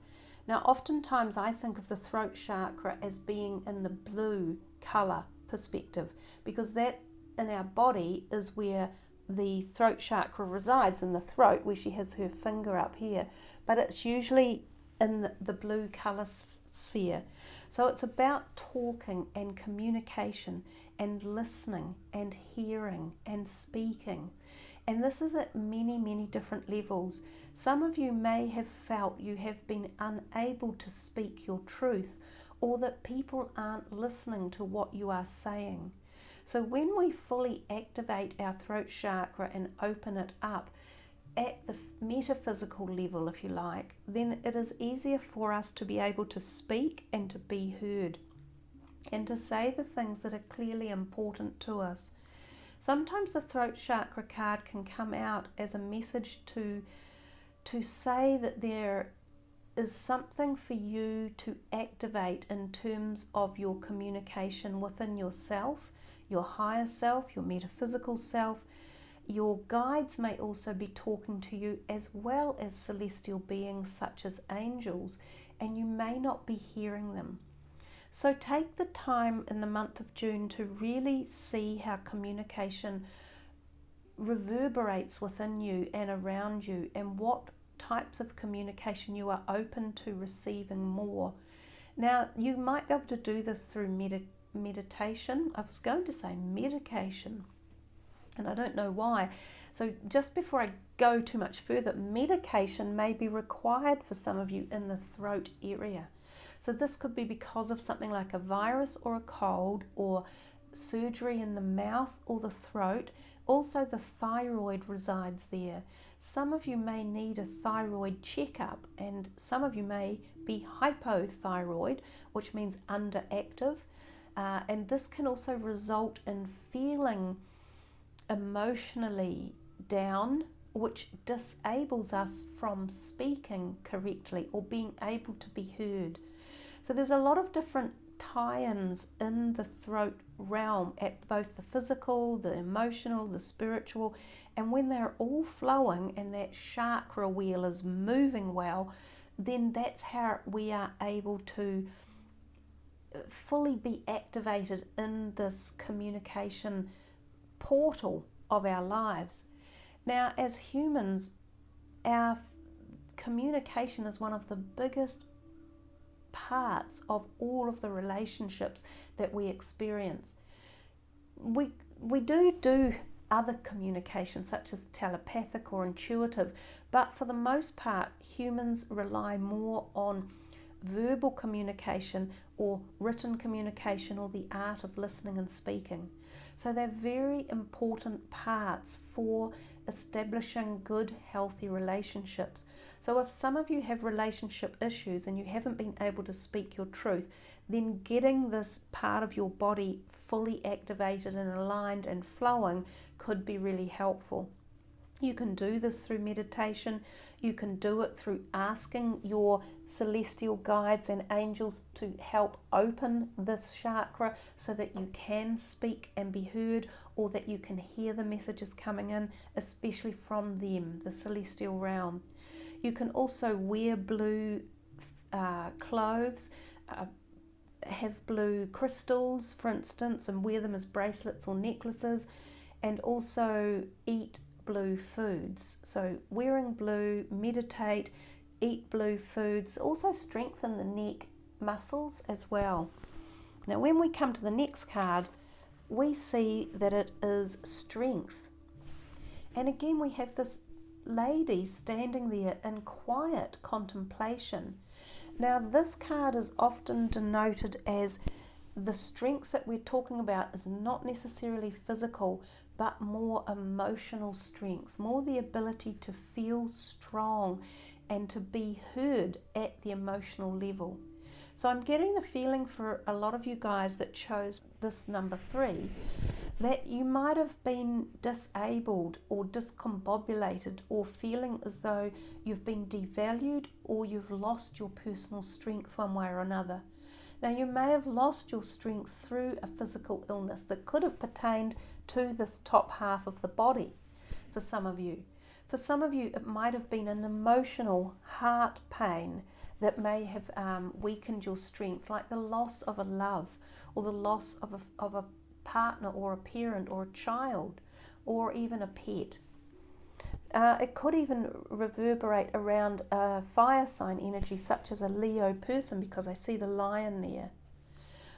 Now, oftentimes I think of the throat chakra as being in the blue colour perspective, because that in our body is where the throat chakra resides, in the throat, where she has her finger up here, but it's usually in the blue colour sphere. So it's about talking and communication and listening and hearing and speaking. And this is at many, many different levels. Some of you may have felt you have been unable to speak your truth, or that people aren't listening to what you are saying. So when we fully activate our throat chakra and open it up at the metaphysical level, if you like, then it is easier for us to be able to speak and to be heard, and to say the things that are clearly important to us. Sometimes the throat chakra card can come out as a message to say that there is something for you to activate in terms of your communication within yourself, your higher self, your metaphysical self. Your guides may also be talking to you, as well as celestial beings such as angels, and you may not be hearing them. So take the time in the month of June to really see how communication reverberates within you and around you, and what types of communication you are open to receiving more. Now, you might be able to do this through meditation. I was going to say medication, and I don't know why. So just before I go too much further, medication may be required for some of you in the throat area. So this could be because of something like a virus or a cold, or surgery in the mouth or the throat. Also, the thyroid resides there. Some of you may need a thyroid checkup, and some of you may be hypothyroid, which means underactive. And this can also result in feeling emotionally down, which disables us from speaking correctly or being able to be heard. So there's a lot of different tie-ins in the throat realm, at both the physical, the emotional, the spiritual, and when they're all flowing and that chakra wheel is moving well, then that's how we are able to fully be activated in this communication portal of our lives. Now, as humans, our communication is one of the biggest parts of all of the relationships that we experience. We do other communication, such as telepathic or intuitive, but for the most part, humans rely more on verbal communication or written communication, or the art of listening and speaking. So they're very important parts for establishing good, healthy relationships. So if some of you have relationship issues and you haven't been able to speak your truth, then getting this part of your body fully activated and aligned and flowing could be really helpful. You can do this through meditation. You can do it through asking your celestial guides and angels to help open this chakra so that you can speak and be heard, or that you can hear the messages coming in, especially from them, the celestial realm. You can also wear blue clothes, have blue crystals, for instance, and wear them as bracelets or necklaces, and also eat blue foods. So wearing blue, meditate, eat blue foods, also strengthen the neck muscles as well. Now when we come to the next card, we see that it is strength. And again, we have this lady standing there in quiet contemplation. Now this card is often denoted as the strength that we're talking about is not necessarily physical, but more emotional strength, more the ability to feel strong and to be heard at the emotional level. So I'm getting the feeling for a lot of you guys that chose this number 3, that you might have been disabled or discombobulated, or feeling as though you've been devalued, or you've lost your personal strength one way or another. Now you may have lost your strength through a physical illness that could have pertained to this top half of the body for some of you. For some of you, it might have been an emotional heart pain that may have weakened your strength, like the loss of a love, or the loss of a partner or a parent or a child, or even a pet. It could even reverberate around a fire sign energy, such as a Leo person, because I see the lion there.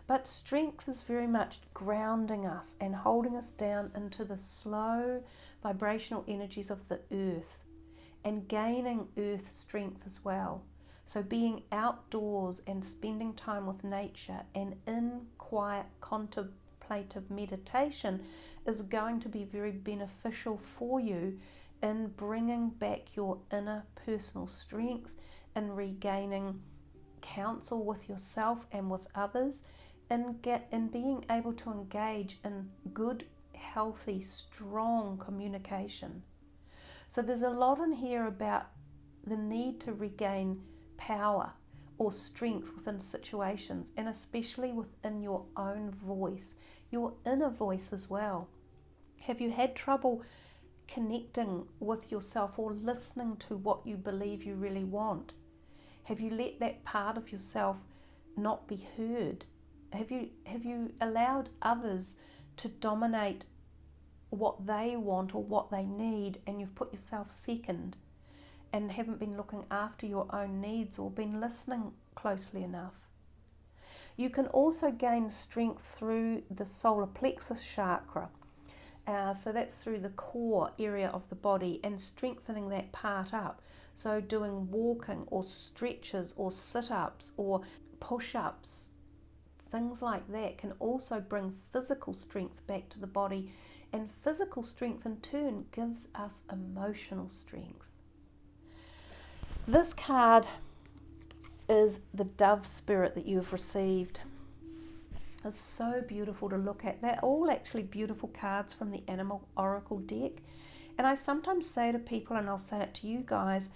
But strength is very much grounding us and holding us down into the slow vibrational energies of the earth, and gaining earth strength as well. So being outdoors and spending time with nature and in quiet contemplative meditation is going to be very beneficial for you in bringing back your inner personal strength and regaining counsel with yourself and with others, and being able to engage in good, healthy, strong communication. So there's a lot in here about the need to regain power or strength within situations, and especially within your own voice, your inner voice as well. Have you had trouble connecting with yourself or listening to what you believe you really want? Have you let that part of yourself not be heard? Have you allowed others to dominate what they want or what they need, and you've put yourself second and haven't been looking after your own needs or been listening closely enough? You can also gain strength through the solar plexus chakra. So that's through the core area of the body and strengthening that part up. So doing walking or stretches or sit-ups or push-ups, things like that can also bring physical strength back to the body, and physical strength in turn gives us emotional strength. This card is the dove spirit that you've received. It's so beautiful to look at. They're all actually beautiful cards from the Animal Oracle deck. And I sometimes say to people, and I'll say it to you guys,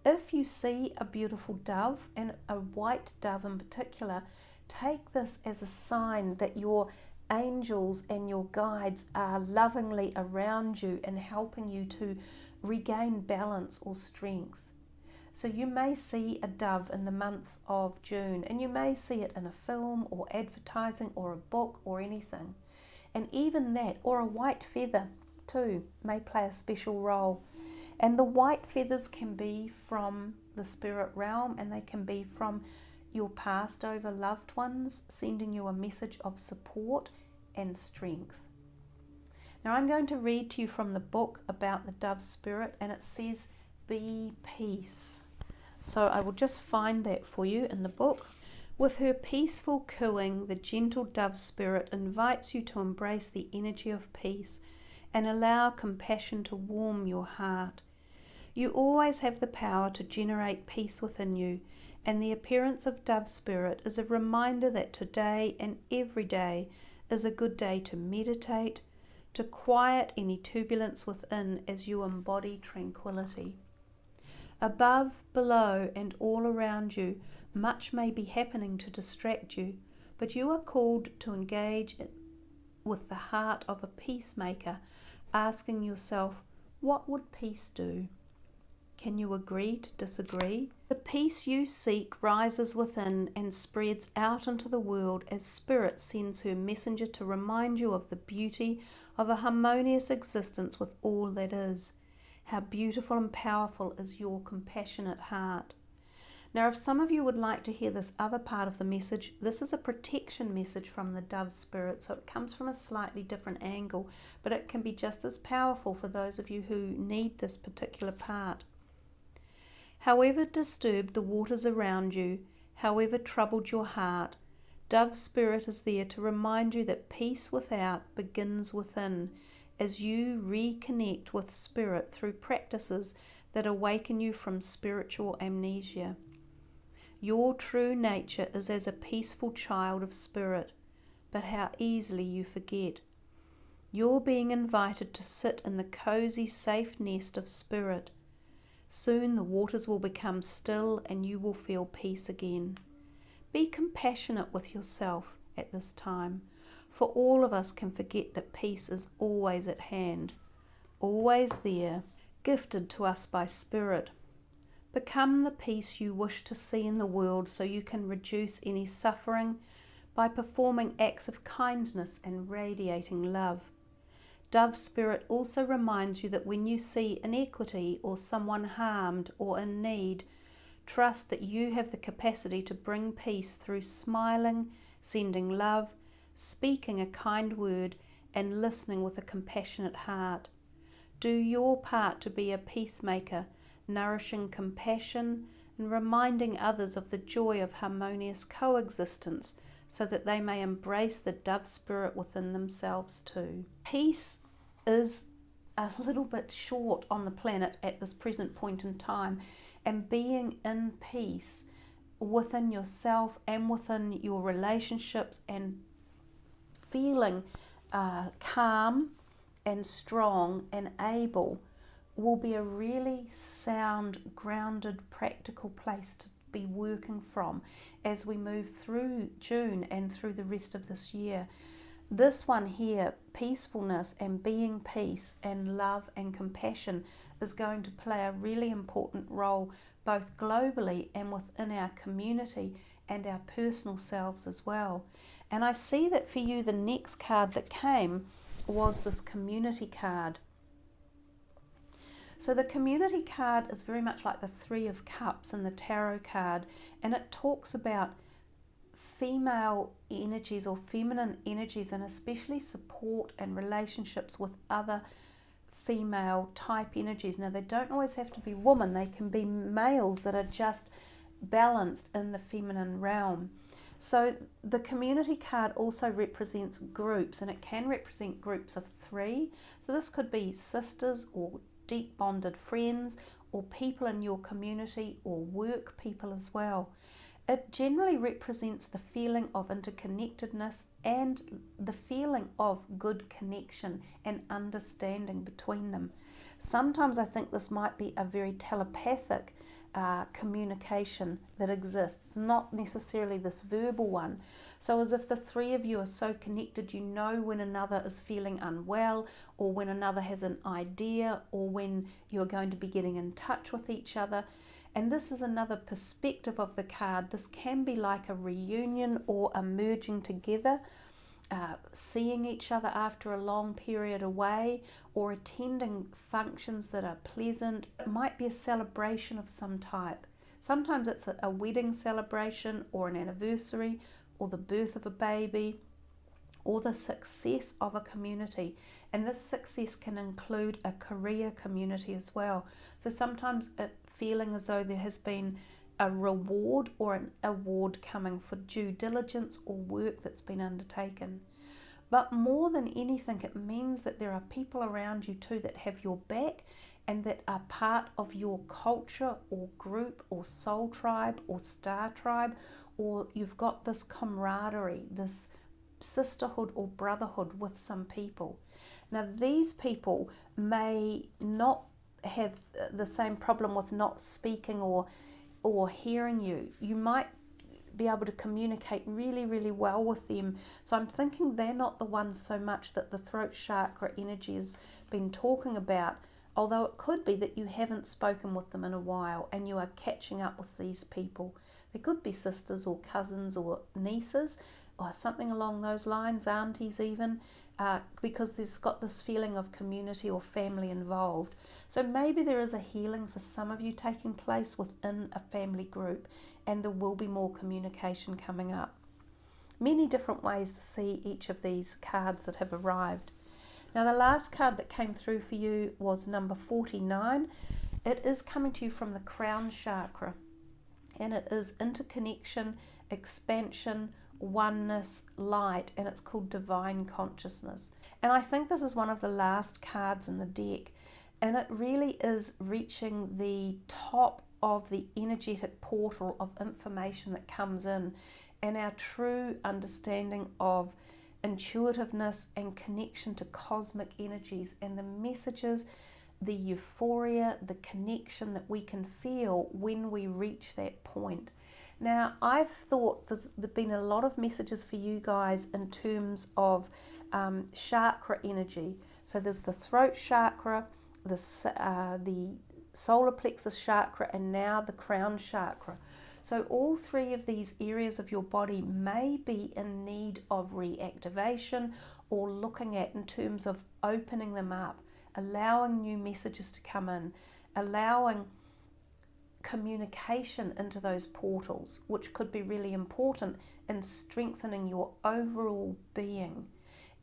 if you see a beautiful dove, and a white dove in particular, take this as a sign that your angels and your guides are lovingly around you and helping you to regain balance or strength. So you may see a dove in the month of June, and you may see it in a film or advertising or a book or anything. And even that, or a white feather too, may play a special role. And the white feathers can be from the spirit realm, and they can be from your passed over loved ones, sending you a message of support and strength. Now I'm going to read to you from the book about the dove spirit, and it says, "Be peace." So I will just find that for you in the book. With her peaceful cooing, the gentle dove spirit invites you to embrace the energy of peace and allow compassion to warm your heart. You always have the power to generate peace within you, and the appearance of dove spirit is a reminder that today and every day is a good day to meditate, to quiet any turbulence within as you embody tranquility. Above, below, and all around you, much may be happening to distract you, but you are called to engage with the heart of a peacemaker, asking yourself, what would peace do? Can you agree to disagree? The peace you seek rises within and spreads out into the world as Spirit sends her messenger to remind you of the beauty of a harmonious existence with all that is. How beautiful and powerful is your compassionate heart. Now, if some of you would like to hear this other part of the message, this is a protection message from the dove spirit, so it comes from a slightly different angle, but it can be just as powerful for those of you who need this particular part. However disturbed the waters around you, however troubled your heart, dove spirit is there to remind you that peace without begins within, as you reconnect with spirit through practices that awaken you from spiritual amnesia. Your true nature is as a peaceful child of spirit, but how easily you forget. You're being invited to sit in the cozy, safe nest of spirit. Soon the waters will become still and you will feel peace again. Be compassionate with yourself at this time, for all of us can forget that peace is always at hand, always there, gifted to us by Spirit. Become the peace you wish to see in the world so you can reduce any suffering by performing acts of kindness and radiating love. Dove Spirit also reminds you that when you see inequity or someone harmed or in need, trust that you have the capacity to bring peace through smiling, sending love, speaking a kind word, and listening with a compassionate heart. Do your part to be a peacemaker, nourishing compassion and reminding others of the joy of harmonious coexistence so that they may embrace the dove spirit within themselves too. Peace is a little bit short on the planet at this present point in time, and being in peace within yourself and within your relationships and feeling calm and strong and able will be a really sound, grounded, practical place to be working from as we move through June and through the rest of this year. This one here, peacefulness and being peace and love and compassion, is going to play a really important role both globally and within our community and our personal selves as well. And I see that for you, the next card that came was this community card. So the community card is very much like the Three of Cups in the tarot card, and it talks about female energies or feminine energies, and especially support and relationships with other female type energies. Now, they don't always have to be women, they can be males that are just balanced in the feminine realm. So the community card also represents groups, and it can represent groups of three. So this could be sisters or deep bonded friends or people in your community or work people as well. It generally represents the feeling of interconnectedness and the feeling of good connection and understanding between them. Sometimes I think this might be a very telepathic communication that exists, not necessarily this verbal one. So as if the three of you are so connected, you know when another is feeling unwell, or when another has an idea, or when you're going to be getting in touch with each other. And this is another perspective of the card. This can be like a reunion or a merging together, seeing each other after a long period away, or attending functions that are pleasant. It might be a celebration of some type. Sometimes it's a wedding celebration or an anniversary or the birth of a baby or the success of a community. And this success can include a career community as well. So sometimes feeling as though there has been a reward or an award coming for due diligence or work that's been undertaken. But more than anything, it means that there are people around you too that have your back and that are part of your culture or group or soul tribe or star tribe, or you've got this camaraderie, this sisterhood or brotherhood with some people. Now, these people may not have the same problem with not speaking or hearing you. You might be able to communicate really, really well with them. So I'm thinking they're not the ones so much that the throat chakra energy has been talking about, although it could be that you haven't spoken with them in a while and you are catching up with these people. They could be sisters or cousins or nieces or something along those lines, aunties even, because there's got this feeling of community or family involved. So maybe there is a healing for some of you taking place within a family group, and there will be more communication coming up. Many different ways to see each of these cards that have arrived. Now, the last card that came through for you was number 49. It is coming to you from the crown chakra, and it is interconnection, expansion, oneness, light, and it's called divine consciousness. And I think this is one of the last cards in the deck, and it really is reaching the top of the energetic portal of information that comes in, and our true understanding of intuitiveness and connection to cosmic energies and the messages, the euphoria, the connection that we can feel when we reach that point. Now, I've thought there's been a lot of messages for you guys in terms of chakra energy. So there's the throat chakra, the solar plexus chakra, and now the crown chakra. So all three of these areas of your body may be in need of reactivation or looking at in terms of opening them up, allowing new messages to come in, allowing communication into those portals, which could be really important in strengthening your overall being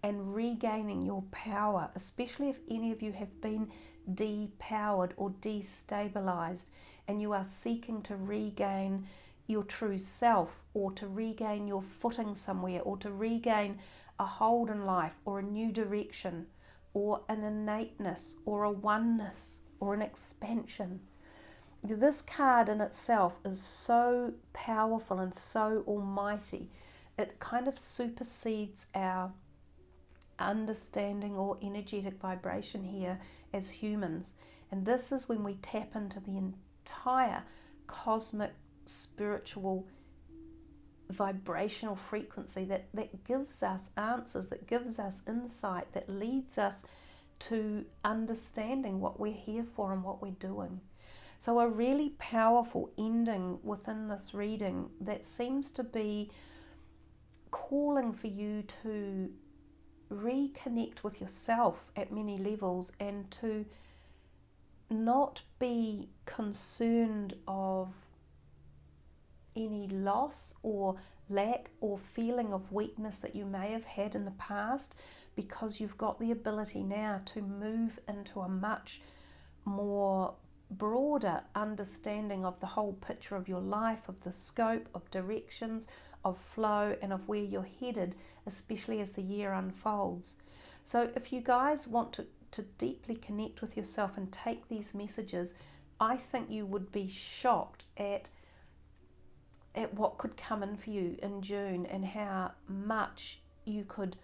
and regaining your power, especially if any of you have been depowered or destabilized and you are seeking to regain your true self, or to regain your footing somewhere, or to regain a hold in life, or a new direction, or an innateness, or a oneness, or an expansion. This card in itself is so powerful and so almighty. It kind of supersedes our understanding or energetic vibration here as humans. And this is when we tap into the entire cosmic spiritual vibrational frequency that gives us answers, that gives us insight, that leads us to understanding what we're here for and what we're doing. So a really powerful ending within this reading that seems to be calling for you to reconnect with yourself at many levels and to not be concerned of any loss or lack or feeling of weakness that you may have had in the past, because you've got the ability now to move into a much more broader understanding of the whole picture of your life, of the scope, of directions, of flow, and of where you're headed, especially as the year unfolds. So if you guys want to deeply connect with yourself and take these messages, I think you would be shocked at what could come in for you in June, and how much you could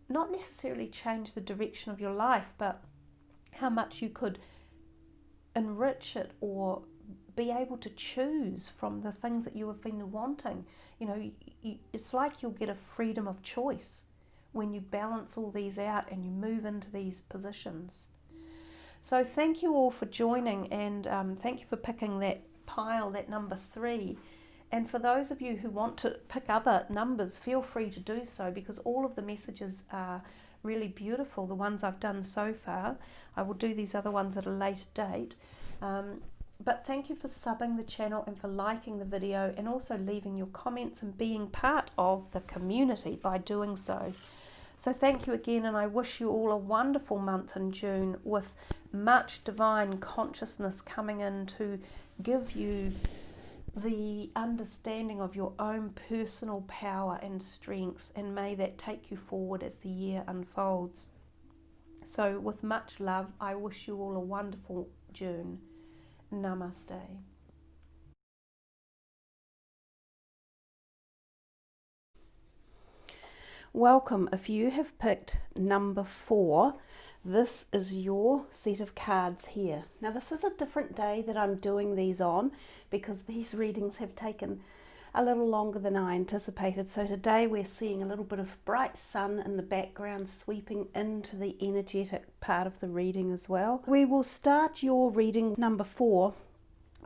not necessarily change the direction of your life, but how much you could enrich it or be able to choose from the things that you have been wanting. You know, it's like you'll get a freedom of choice when you balance all these out and you move into these positions. So thank you all for joining, and thank you for picking that pile, that number 3. And for those of you who want to pick other numbers, feel free to do so, because all of the messages are really beautiful, the ones I've done so far. I will do these other ones at a later date. But thank you for subbing the channel and for liking the video, and also leaving your comments and being part of the community by doing so. So thank you again, and I wish you all a wonderful month in June with much divine consciousness coming in to give you the understanding of your own personal power and strength, and may that take you forward as the year unfolds. So with much love, I wish you all a wonderful June. Namaste. Welcome. If you have picked number 4, this is your set of cards here. Now this is a different day that I'm doing these on, because these readings have taken a little longer than I anticipated. So today we're seeing a little bit of bright sun in the background sweeping into the energetic part of the reading as well. We will start your reading number 4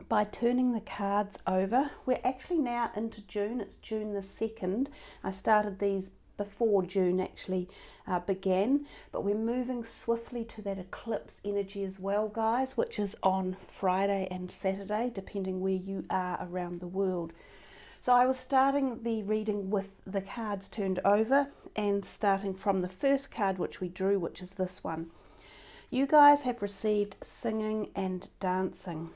by turning the cards over. We're actually now into June. It's June the 2nd. I started these before June actually began, but we're moving swiftly to that eclipse energy as well, guys, which is on Friday and Saturday, depending where you are around the world. So I was starting the reading with the cards turned over, and starting from the first card which we drew, which is this one. You guys have received singing and dancing.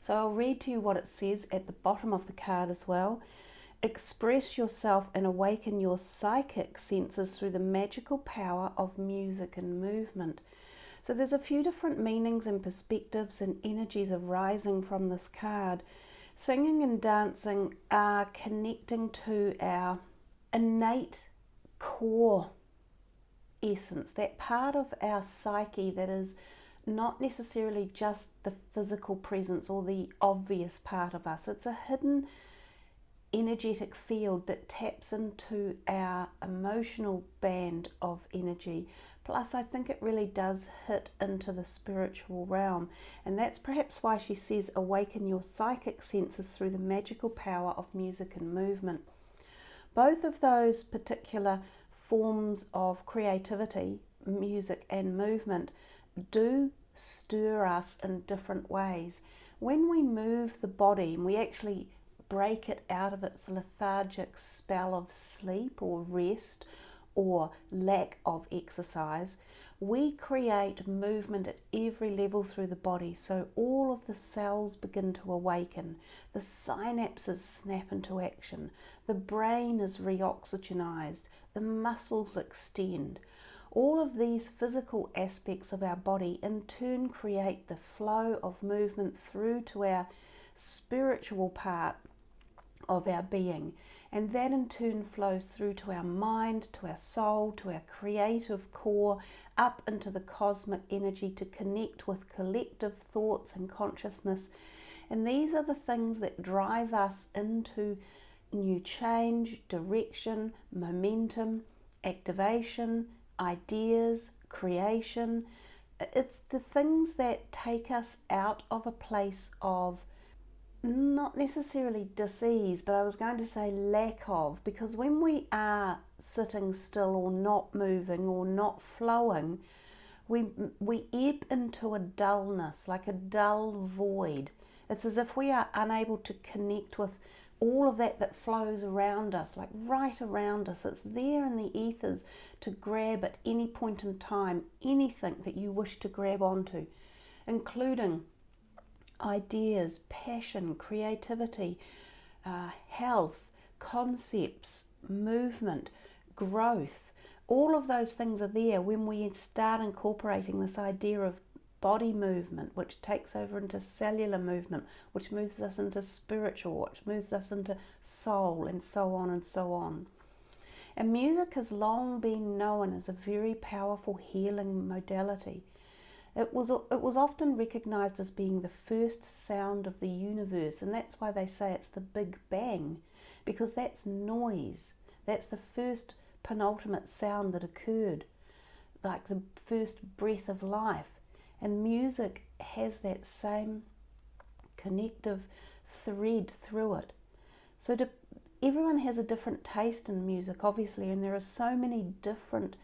So I'll read to you what it says at the bottom of the card as well. Express yourself and awaken your psychic senses through the magical power of music and movement. So there's a few different meanings and perspectives and energies arising from this card. Singing and dancing are connecting to our innate core essence, that part of our psyche that is not necessarily just the physical presence or the obvious part of us. It's a hidden energetic field that taps into our emotional band of energy. Plus, I think it really does hit into the spiritual realm, and that's perhaps why she says awaken your psychic senses through the magical power of music and movement. Both of those particular forms of creativity, music and movement, do stir us in different ways. When we move the body and we actually break it out of its lethargic spell of sleep or rest or lack of exercise, we create movement at every level through the body. So all of the cells begin to awaken, the synapses snap into action, the brain is reoxygenized, the muscles extend. All of these physical aspects of our body in turn create the flow of movement through to our spiritual part of our being, and that in turn flows through to our mind, to our soul, to our creative core, up into the cosmic energy to connect with collective thoughts and consciousness. And these are the things that drive us into new change, direction, momentum, activation, ideas, creation, It's the things that take us out of a place of not necessarily disease, but I was going to say lack of, because when we are sitting still or not moving or not flowing, we ebb into a dullness, like a dull void. It's as if we are unable to connect with all of that flows around us, like right around us. It's there in the ethers to grab at any point in time, anything that you wish to grab onto, including ideas, passion, creativity, health, concepts, movement, growth. All of those things are there when we start incorporating this idea of body movement, which takes over into cellular movement, which moves us into spiritual, which moves us into soul, and so on and so on. And music has long been known as a very powerful healing modality. It was often recognized as being the first sound of the universe, and that's why they say it's the Big Bang, because that's noise. That's the first penultimate sound that occurred, like the first breath of life. And music has that same connective thread through it. So everyone has a different taste in music, obviously, and there are so many different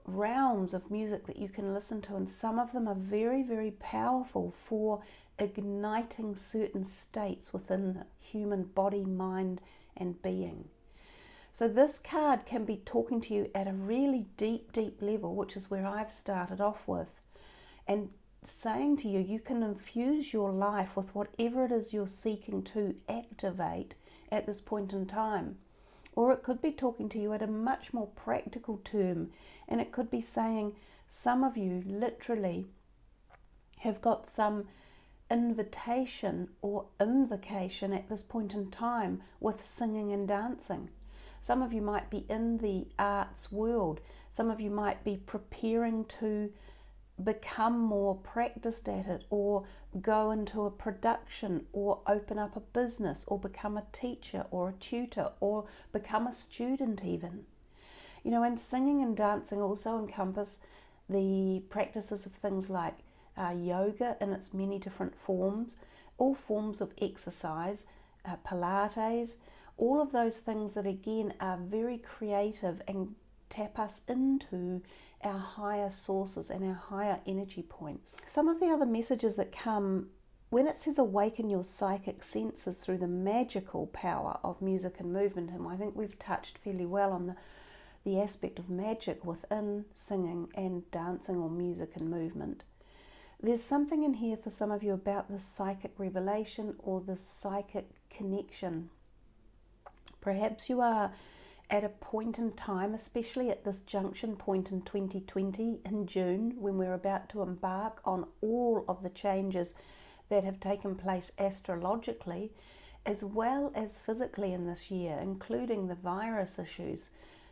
realms of music that you can listen to, and some of them are very, very powerful for igniting certain states within the human body, mind, and being. So this card can be talking to you at a really deep, deep level, which is where I've started off with, and saying to you, you can infuse your life with whatever it is you're seeking to activate at this point in time. Or it could be talking to you at a much more practical term, and it could be saying some of you literally have got some invitation or invocation at this point in time with singing and dancing. Some of you might be in the arts world. Some of you might be preparing to become more practiced at it, or go into a production, or open up a business, or become a teacher or a tutor, or become a student even. You know, and singing and dancing also encompass the practices of things like yoga in its many different forms, all forms of exercise, Pilates, all of those things that again are very creative and tap us into our higher sources and our higher energy points. Some of the other messages that come when it says awaken your psychic senses through the magical power of music and movement, and I think we've touched fairly well on the aspect of magic within singing and dancing or music and movement. There's something in here for some of you about the psychic revelation or the psychic connection. Perhaps you are at a point in time, especially at this junction point in 2020 in June, when we're about to embark on all of the changes that have taken place astrologically as well as physically in this year, including the virus issues.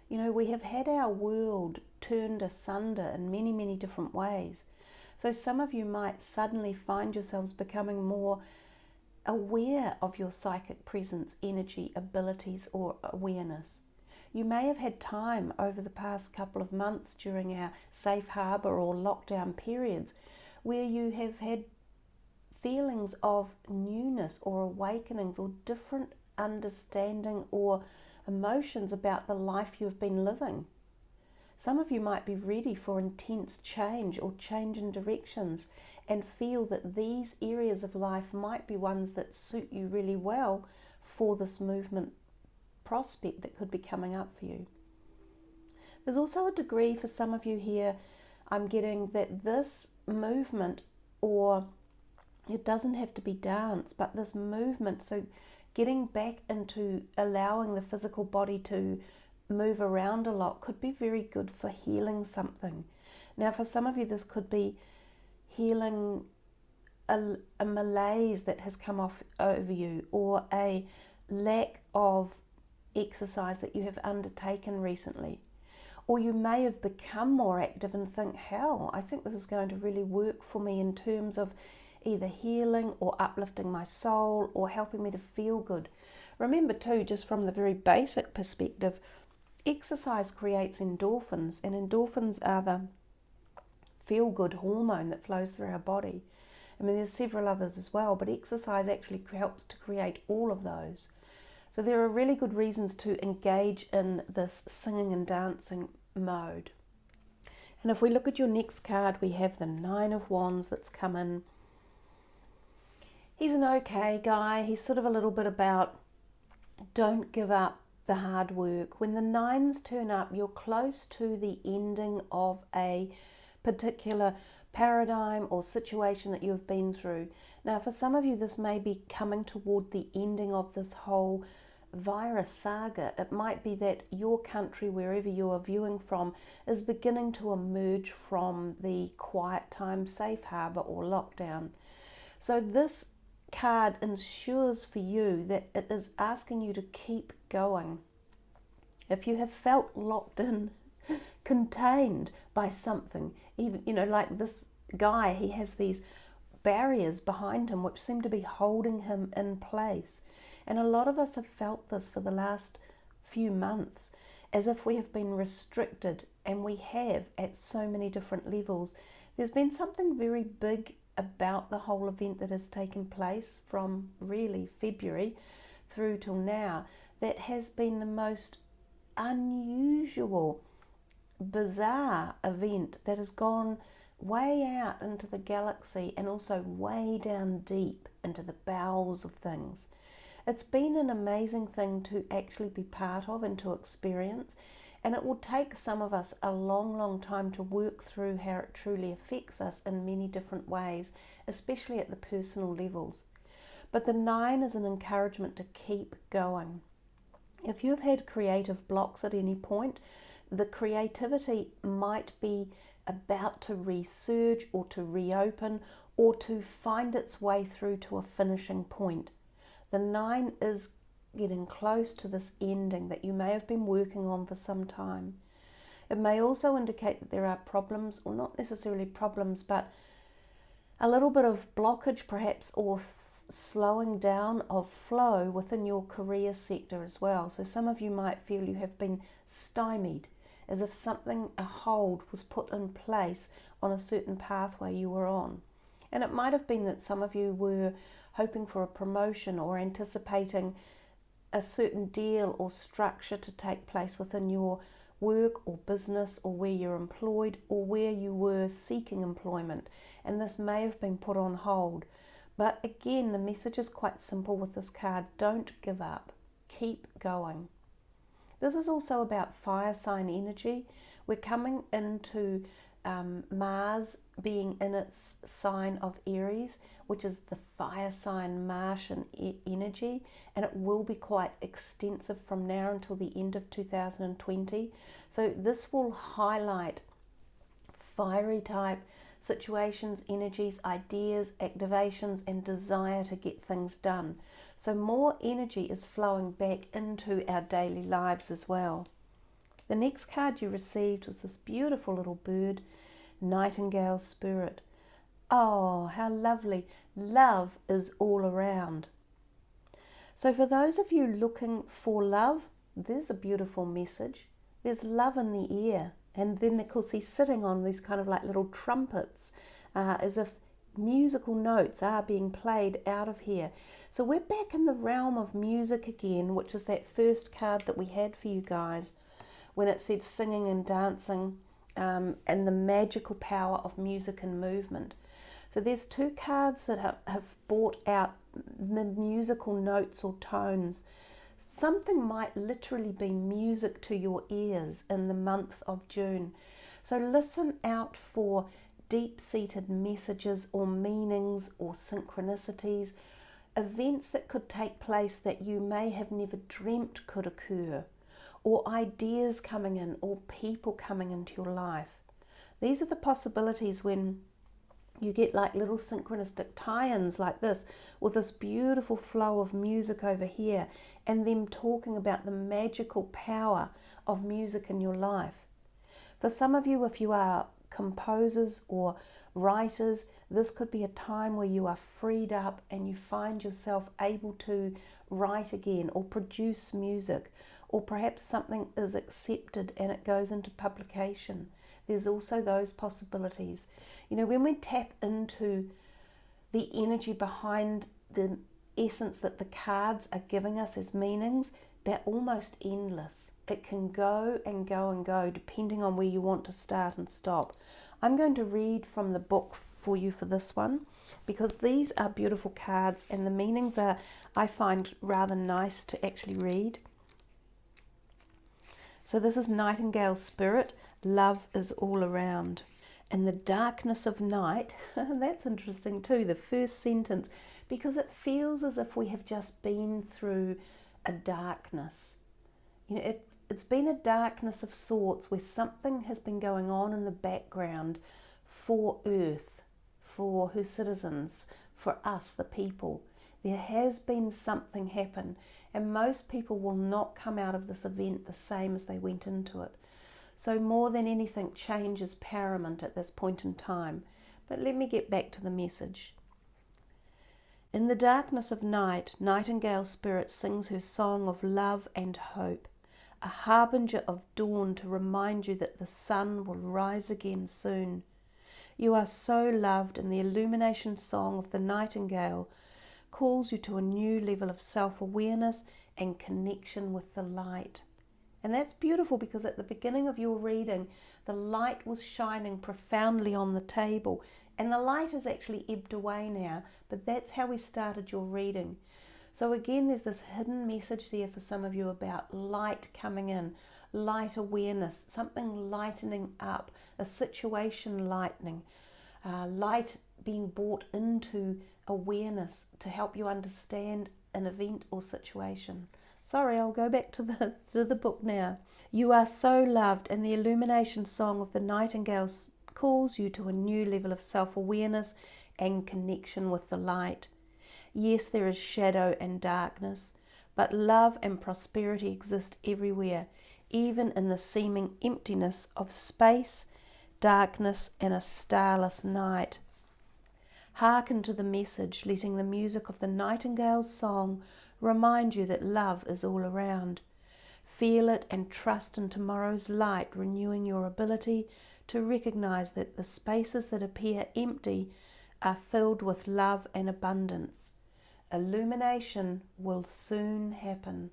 You know, we have had our world turned asunder in many, many different ways. So some of you might suddenly find yourselves becoming more aware of your psychic presence, energy, abilities, or awareness. You may have had time over the past couple of months during our safe harbour or lockdown periods where you have had feelings of newness or awakenings or different understanding or emotions about the life you've been living. Some of you might be ready for intense change or change in directions and feel that these areas of life might be ones that suit you really well for this movement prospect that could be coming up for you. There's also a degree for some of you here, I'm getting that this movement, or it doesn't have to be dance, but this movement, so getting back into allowing the physical body to move around a lot, could be very good for healing something. Now for some of you this could be healing a malaise that has come off over you, or a lack of exercise that you have undertaken recently. Or you may have become more active and think, hell, I think this is going to really work for me in terms of either healing or uplifting my soul or helping me to feel good. Remember too, just from the very basic perspective, exercise creates endorphins, and endorphins are the feel-good hormone that flows through our body. I mean, there's several others as well, but exercise actually helps to create all of those. So there are really good reasons to engage in this singing and dancing mode. And if we look at your next card, we have the Nine of Wands that's come in. He's an okay guy. He's sort of a little bit about don't give up the hard work. When the nines turn up, you're close to the ending of a particular paradigm or situation that you've been through. Now, for some of you, this may be coming toward the ending of this whole virus saga. It might be that your country, wherever you are viewing from, is beginning to emerge from the quiet time safe harbour or lockdown. So this card ensures for you that it is asking you to keep going. If you have felt locked in, contained by something, even, like this guy, he has these barriers behind him which seem to be holding him in place. And a lot of us have felt this for the last few months, as if we have been restricted, and we have at so many different levels. There's been something very big about the whole event that has taken place from really February through till now that has been the most unusual, bizarre event that has gone way out into the galaxy and also way down deep into the bowels of things. It's been an amazing thing to actually be part of and to experience, and it will take some of us a long, long time to work through how it truly affects us in many different ways, especially at the personal levels. But the 9 is an encouragement to keep going. If you've had creative blocks at any point, the creativity might be about to resurge or to reopen or to find its way through to a finishing point. The 9 is getting close to this ending that you may have been working on for some time. It may also indicate that there are problems, or not necessarily problems, but a little bit of blockage perhaps, or slowing down of flow within your career sector as well. So some of you might feel you have been stymied, as if something, a hold was put in place on a certain pathway you were on. And it might have been that some of you were hoping for a promotion or anticipating a certain deal or structure to take place within your work or business, or where you're employed, or where you were seeking employment, and this may have been put on hold. But again, the message is quite simple with this card: don't give up, keep going. This is also about fire sign energy. We're coming into Mars being in its sign of Aries, which is the fire sign Martian energy, and it will be quite extensive from now until the end of 2020. So this will highlight fiery type situations, energies, ideas, activations, and desire to get things done. So more energy is flowing back into our daily lives as well. The next card you received was this beautiful little bird, Nightingale Spirit. Oh, how lovely. Love is all around. So for those of you looking for love, there's a beautiful message. There's love in the air. And then, of course, he's sitting on these kind of like little trumpets, as if musical notes are being played out of here. So we're back in the realm of music again, which is that first card that we had for you guys when it said singing and dancing, and the magical power of music and movement. So there's two cards that have brought out the musical notes or tones. Something might literally be music to your ears in the month of June. So listen out for deep-seated messages or meanings or synchronicities, events that could take place that you may have never dreamt could occur, or ideas coming in, or people coming into your life. These are the possibilities when you get like little synchronistic tie-ins like this, with this beautiful flow of music over here, and them talking about the magical power of music in your life. For some of you, if you are composers or writers, this could be a time where you are freed up and you find yourself able to write again or produce music, or perhaps something is accepted and it goes into publication. there's also those possibilities. You know, when we tap into the energy behind the essence that the cards are giving us as meanings, they're almost endless. It can go and go and go depending on where you want to start and stop. I'm going to read from the book for you for this one because these are beautiful cards and the meanings are, I find, rather nice to actually read. So this is Nightingale Spirit, love is all around. In the darkness of night, that's interesting too, the first sentence, because it feels as if we have just been through a darkness. You know, it's been a darkness of sorts where something has been going on in the background for Earth, for her citizens, for us, the people. There has been something happen, and most people will not come out of this event the same as they went into it. So more than anything, change is paramount at this point in time. But let me get back to the message. In the darkness of night, Nightingale Spirit sings her song of love and hope, a harbinger of dawn to remind you that the sun will rise again soon. You are so loved, and the illumination song of the nightingale calls you to a new level of self-awareness and connection with the light. And that's beautiful because at the beginning of your reading, the light was shining profoundly on the table, and the light has actually ebbed away now, but that's how we started your reading. So again, there's this hidden message there for some of you about light coming in, light awareness, something lightening up, a situation lightening, light being brought into awareness to help you understand an event or situation. Sorry, I'll go back to the book now. You are so loved, and the illumination song of the nightingale calls you to a new level of self-awareness and connection with the light. Yes, there is shadow and darkness, but love and prosperity exist everywhere, even in the seeming emptiness of space, darkness, and a starless night. Hearken to the message, letting the music of the nightingale's song remind you that love is all around. Feel it and trust in tomorrow's light, renewing your ability to recognize that the spaces that appear empty are filled with love and abundance. Illumination will soon happen.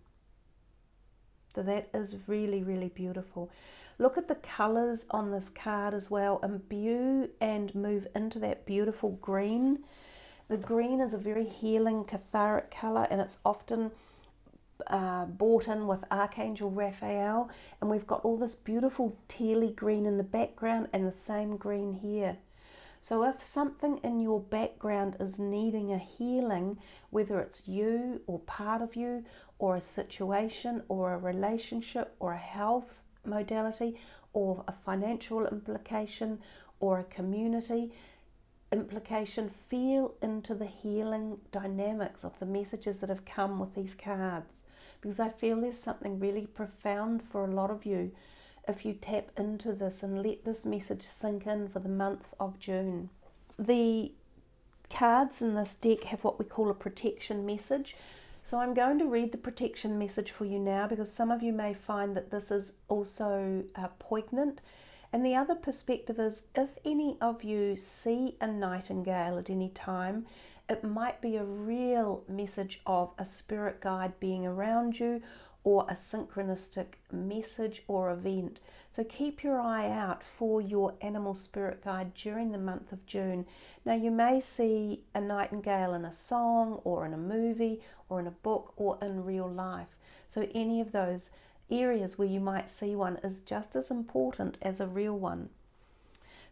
So that is really, really beautiful. Look at the colours on this card as well. Imbue and move into that beautiful green. The green is a very healing, cathartic colour, and it's often brought in with Archangel Raphael. And we've got all this beautiful tealy green in the background and the same green here. So if something in your background is needing a healing, whether it's you or part of you, or a situation or a relationship or a health modality or a financial implication or a community implication, feel into the healing dynamics of the messages that have come with these cards, because I feel there's something really profound for a lot of you if you tap into this and let this message sink in for the month of June. The cards in this deck have what we call a protection message. So I'm going to read the protection message for you now, because some of you may find that this is also poignant. And the other perspective is, if any of you see a nightingale at any time, it might be a real message of a spirit guide being around you, or a synchronistic message or event. So keep your eye out for your animal spirit guide during the month of June. Now you may see a nightingale in a song or in a movie or in a book or in real life. So any of those areas where you might see one is just as important as a real one.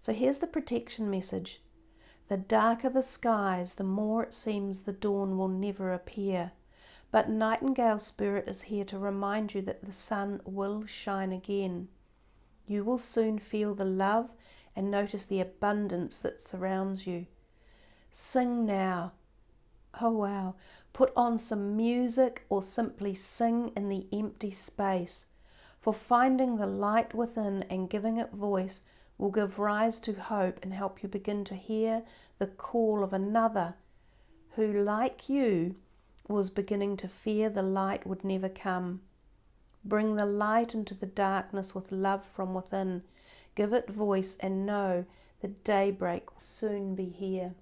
So here's the protection message. The darker the skies, the more it seems the dawn will never appear. But Nightingale Spirit is here to remind you that the sun will shine again. You will soon feel the love and notice the abundance that surrounds you. Sing now. Oh wow. Put on some music or simply sing in the empty space. For finding the light within and giving it voice will give rise to hope and help you begin to hear the call of another who, like you, was beginning to fear the light would never come. Bring the light into the darkness with love from within. give it voice, and know that daybreak will soon be here.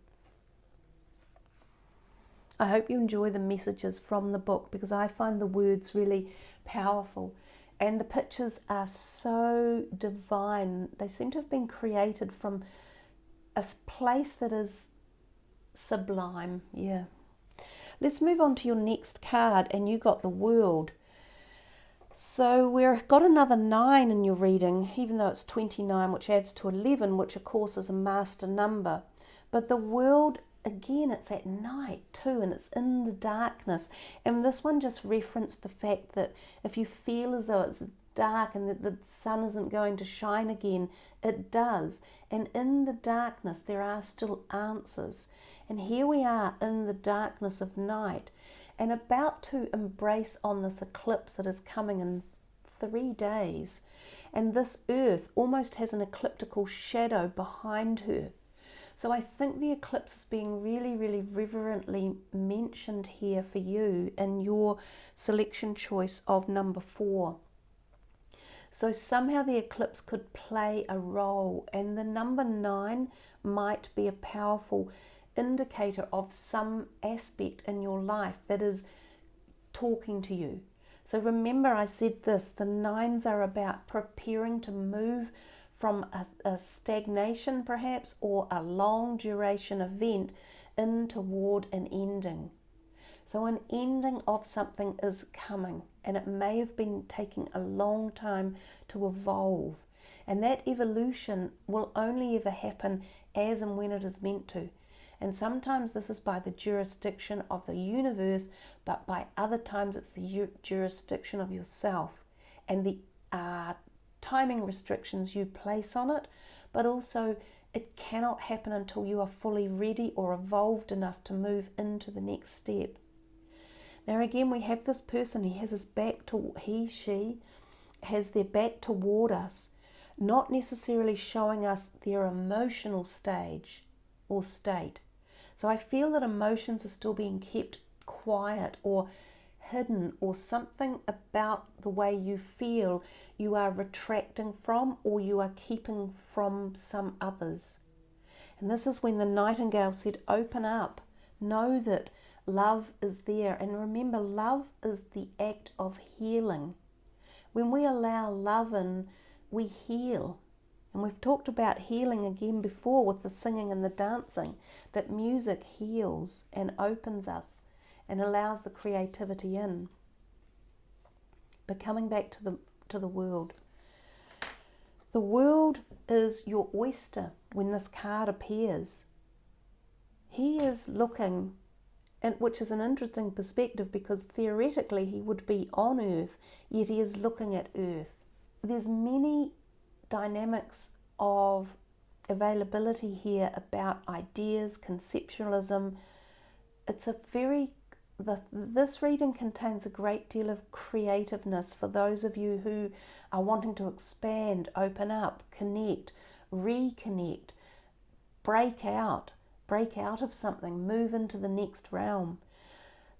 I hope you enjoy the messages from the book, because I find the words really powerful, and the pictures are so divine. They seem to have been created from a place that is sublime. Yeah. Let's move on to your next card, and you got the World. So we've got another 9 in your reading, even though it's 29, which adds to 11, which of course is a master number. But the World, again, it's at night too, and it's in the darkness. And this one just referenced the fact that if you feel as though it's dark and that the sun isn't going to shine again, it does. And in the darkness, there are still answers. And here we are in the darkness of night, and about to embrace on this eclipse that is coming in 3 days. And this earth almost has an ecliptical shadow behind her. So I think the eclipse is being really, really reverently mentioned here for you in your selection choice of number 4. So somehow the eclipse could play a role, and the number 9 might be a powerful indicator of some aspect in your life that is talking to you. So remember, I said this, the 9s are about preparing to move from a stagnation perhaps, or a long duration event in toward an ending. So an ending of something is coming, and it may have been taking a long time to evolve, and that evolution will only ever happen as and when it is meant to. And sometimes this is by the jurisdiction of the universe, but by other times it's the jurisdiction of yourself and the timing restrictions you place on it. But also, it cannot happen until you are fully ready or evolved enough to move into the next step. Now again, we have this person, she has their back toward us, not necessarily showing us their emotional stage or state. So I feel that emotions are still being kept quiet or hidden, or something about the way you feel you are retracting from, or you are keeping from some others. And this is when the Nightingale said, open up, know that love is there. And remember, love is the act of healing. When we allow love in, we heal. And we've talked about healing again before with the singing and the dancing, that music heals and opens us and allows the creativity in. But coming back to the world. The world is your oyster when this card appears. He is looking, and which is an interesting perspective, because theoretically he would be on Earth, yet he is looking at Earth. There's many dynamics of availability here about ideas, conceptualism. It's this reading contains a great deal of creativeness for those of you who are wanting to expand, open up, connect, reconnect, break out of something, move into the next realm.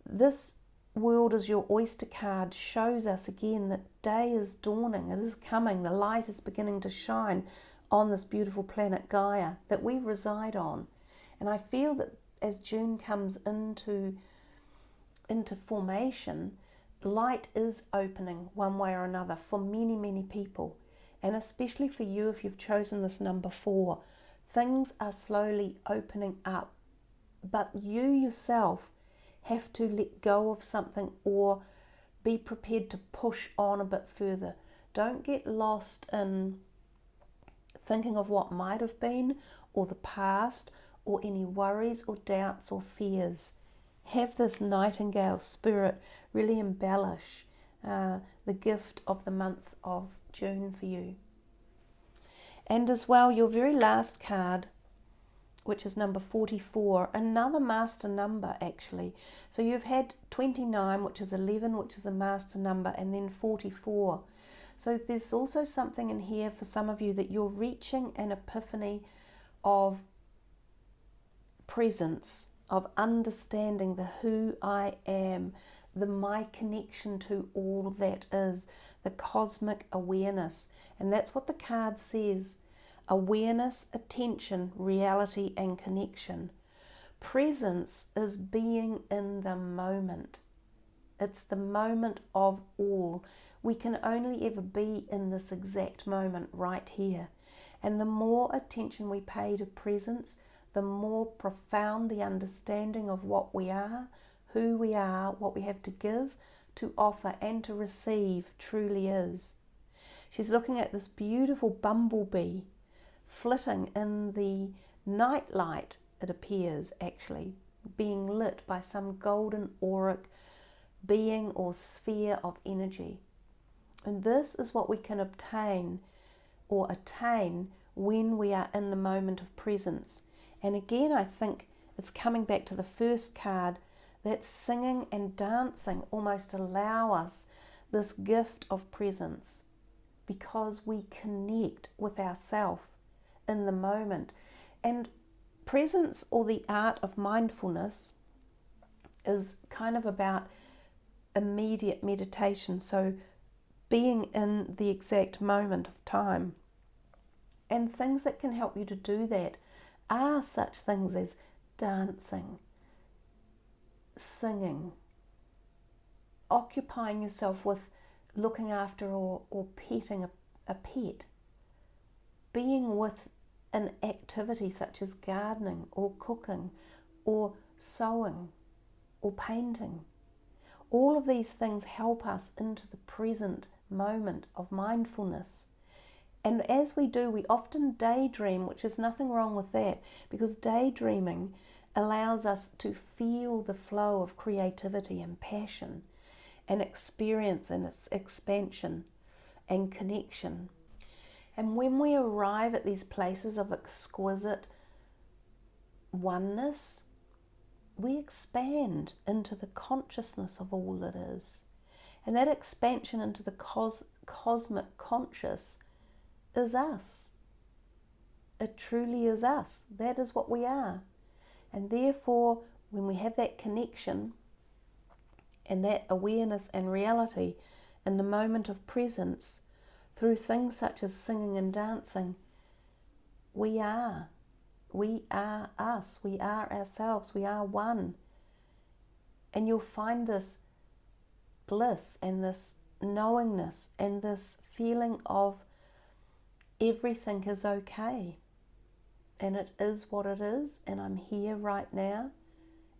This world as your oyster card shows us again that day is dawning, it is coming, the light is beginning to shine on this beautiful planet Gaia that we reside on. And I feel that as June comes into formation, light is opening one way or another for many, many people, and especially for you if you've chosen this number 4. Things are slowly opening up, but you yourself have to let go of something or be prepared to push on a bit further. Don't get lost in thinking of what might have been, or the past, or any worries or doubts or fears. Have this Nightingale spirit really embellish the gift of the month of June for you. And as well, your very last card, which is number 44, another master number actually. So you've had 29, which is 11, which is a master number, and then 44. So there's also something in here for some of you that you're reaching an epiphany of presence, of understanding the who I am, my connection to all that is, the cosmic awareness. And that's what the card says. Awareness, attention, reality, and connection. Presence is being in the moment. It's the moment of all. We can only ever be in this exact moment right here. And the more attention we pay to presence, the more profound the understanding of what we are, who we are, what we have to give, to offer, and to receive truly is. She's looking at this beautiful bumblebee flitting in the night light, it appears actually, being lit by some golden auric being or sphere of energy. And this is what we can obtain or attain when we are in the moment of presence. And again, I think it's coming back to the first card, that singing and dancing almost allow us this gift of presence, because we connect with ourselves in the moment. And presence, or the art of mindfulness, is kind of about immediate meditation, so being in the exact moment of time. And things that can help you to do that are such things as dancing, singing, occupying yourself with looking after or petting a pet, being with an activity such as gardening or cooking or sewing or painting. All of these things help us into the present moment of mindfulness. And as we do, we often daydream, which is nothing wrong with that, because daydreaming allows us to feel the flow of creativity and passion and experience and its expansion and connection. And when we arrive at these places of exquisite oneness, we expand into the consciousness of all that is. And that expansion into the cosmic conscious is us. It truly is us. That is what we are. And therefore, when we have that connection and that awareness and reality in the moment of presence, through things such as singing and dancing, we are us, we are ourselves, we are one. And you'll find this bliss and this knowingness and this feeling of everything is okay, and it is what it is, and I'm here right now,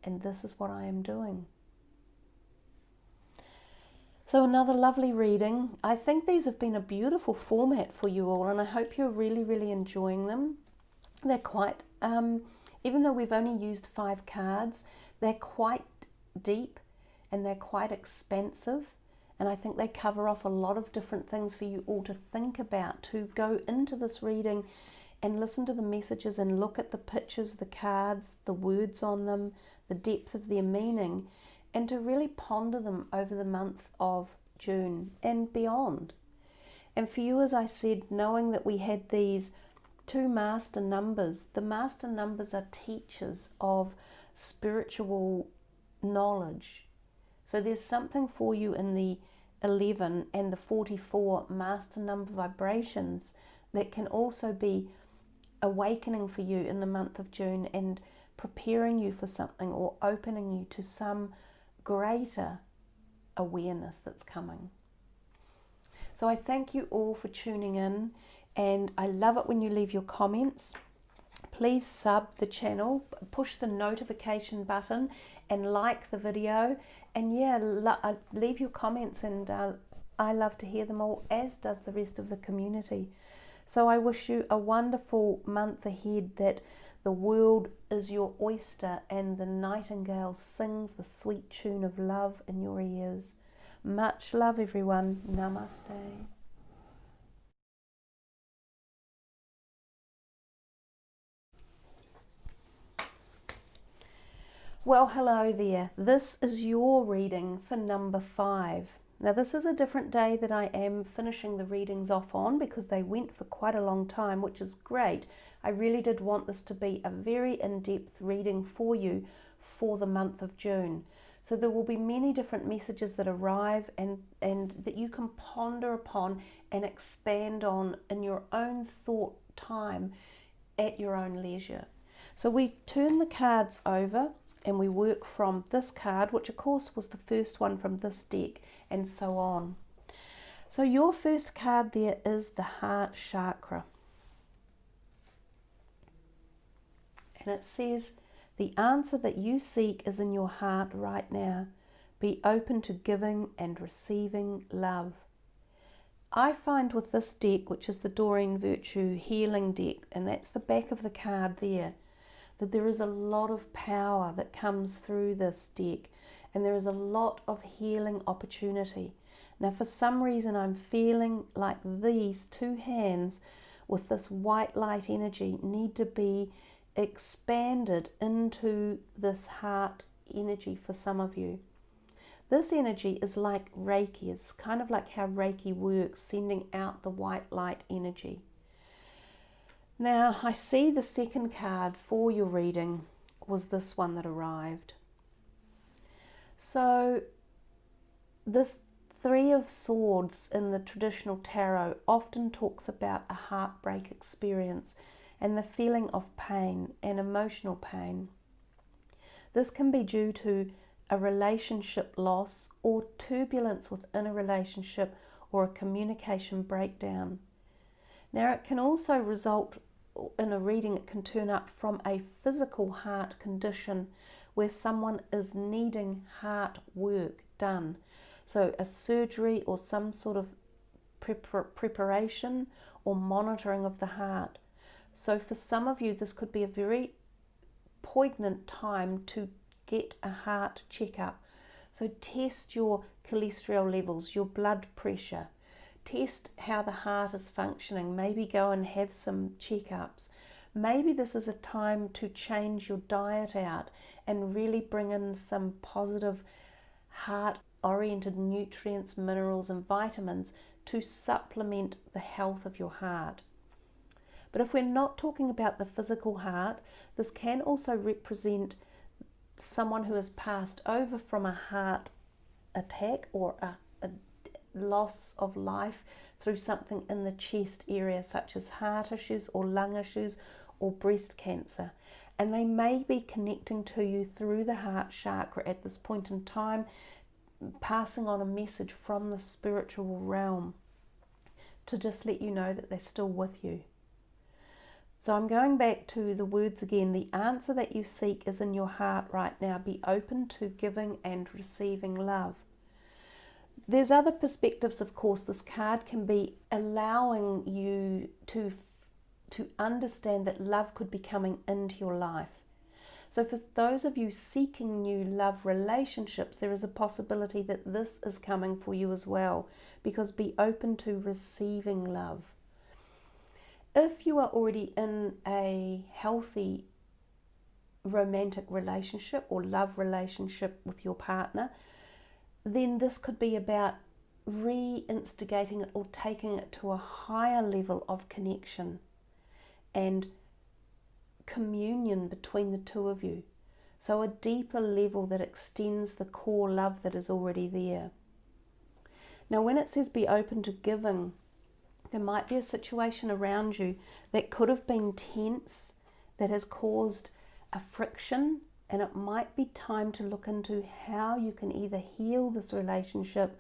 and this is what I am doing. So another lovely reading. I think these have been a beautiful format for you all, and I hope you're really, really enjoying them. They're quite, even though we've only used 5 cards, they're quite deep and they're quite expansive. And I think they cover off a lot of different things for you all to think about, to go into this reading and listen to the messages and look at the pictures, the cards, the words on them, the depth of their meaning, and to really ponder them over the month of June and beyond. And for you, as I said, knowing that we had these 2 master numbers, the master numbers are teachers of spiritual knowledge. So there's something for you in the 11 and the 44 master number vibrations that can also be awakening for you in the month of June and preparing you for something or opening you to some greater awareness that's coming. So I thank you all for tuning in, and I love it when you leave your comments. Please sub the channel, push the notification button and like the video, and leave your comments, and I love to hear them all, as does the rest of the community. So I wish you a wonderful month ahead, that the world is your oyster and the nightingale sings the sweet tune of love in your ears. Much love, everyone. Namaste. Well, hello there. This is your reading for number 5. Now, this is a different day that I am finishing the readings off on, because they went for quite a long time, which is great. I really did want this to be a very in-depth reading for you for the month of June. So there will be many different messages that arrive and that you can ponder upon and expand on in your own thought time at your own leisure. So we turn the cards over and we work from this card, which of course was the first one from this deck, and so on. So your first card there is the heart chakra. And it says, the answer that you seek is in your heart right now. Be open to giving and receiving love. I find with this deck, which is the Doreen Virtue Healing deck, and that's the back of the card there, that there is a lot of power that comes through this deck, and there is a lot of healing opportunity. Now, for some reason, I'm feeling like these two hands with this white light energy need to be expanded into this heart energy for some of you. This energy is like Reiki, it's kind of like how Reiki works, sending out the white light energy. Now, I see the second card for your reading was this one that arrived. So, this Three of Swords in the traditional tarot often talks about a heartbreak experience and the feeling of pain and emotional pain. This can be due to a relationship loss or turbulence within a relationship or a communication breakdown. Now, it can also result in a reading, it can turn up from a physical heart condition where someone is needing heart work done. So a surgery or some sort of preparation or monitoring of the heart. So for some of you, this could be a very poignant time to get a heart checkup. So test your cholesterol levels, your blood pressure. Test how the heart is functioning. Maybe go and have some checkups. Maybe this is a time to change your diet out and really bring in some positive heart-oriented nutrients, minerals and vitamins to supplement the health of your heart. But if we're not talking about the physical heart, this can also represent someone who has passed over from a heart attack or a loss of life through something in the chest area, such as heart issues or lung issues or breast cancer. And they may be connecting to you through the heart chakra at this point in time, passing on a message from the spiritual realm to just let you know that they're still with you. So I'm going back to the words again. The answer that you seek is in your heart right now. Be open to giving and receiving love. There's other perspectives, of course. This card can be allowing you to understand that love could be coming into your life. So for those of you seeking new love relationships, there is a possibility that this is coming for you as well, because be open to receiving love. If you are already in a healthy romantic relationship or love relationship with your partner, then this could be about reinstigating it or taking it to a higher level of connection and communion between the two of you. So a deeper level that extends the core love that is already there. Now, when it says be open to giving, there might be a situation around you that could have been tense, that has caused a friction, and it might be time to look into how you can either heal this relationship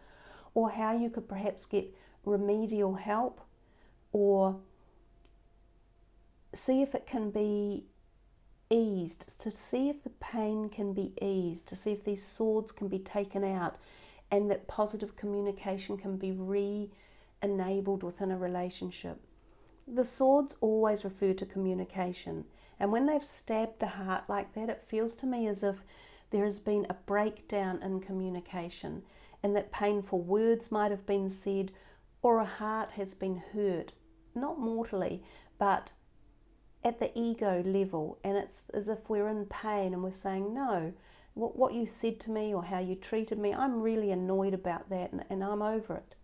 or how you could perhaps get remedial help, or see if it can be eased, to see if the pain can be eased, to see if these swords can be taken out and that positive communication can be enabled within a relationship. The swords always refer to communication, and when they've stabbed the heart like that, it feels to me as if there has been a breakdown in communication, and that painful words might have been said, or a heart has been hurt, not mortally, but at the ego level, and it's as if we're in pain and we're saying, no, what you said to me or how you treated me, I'm really annoyed about that, and I'm over it.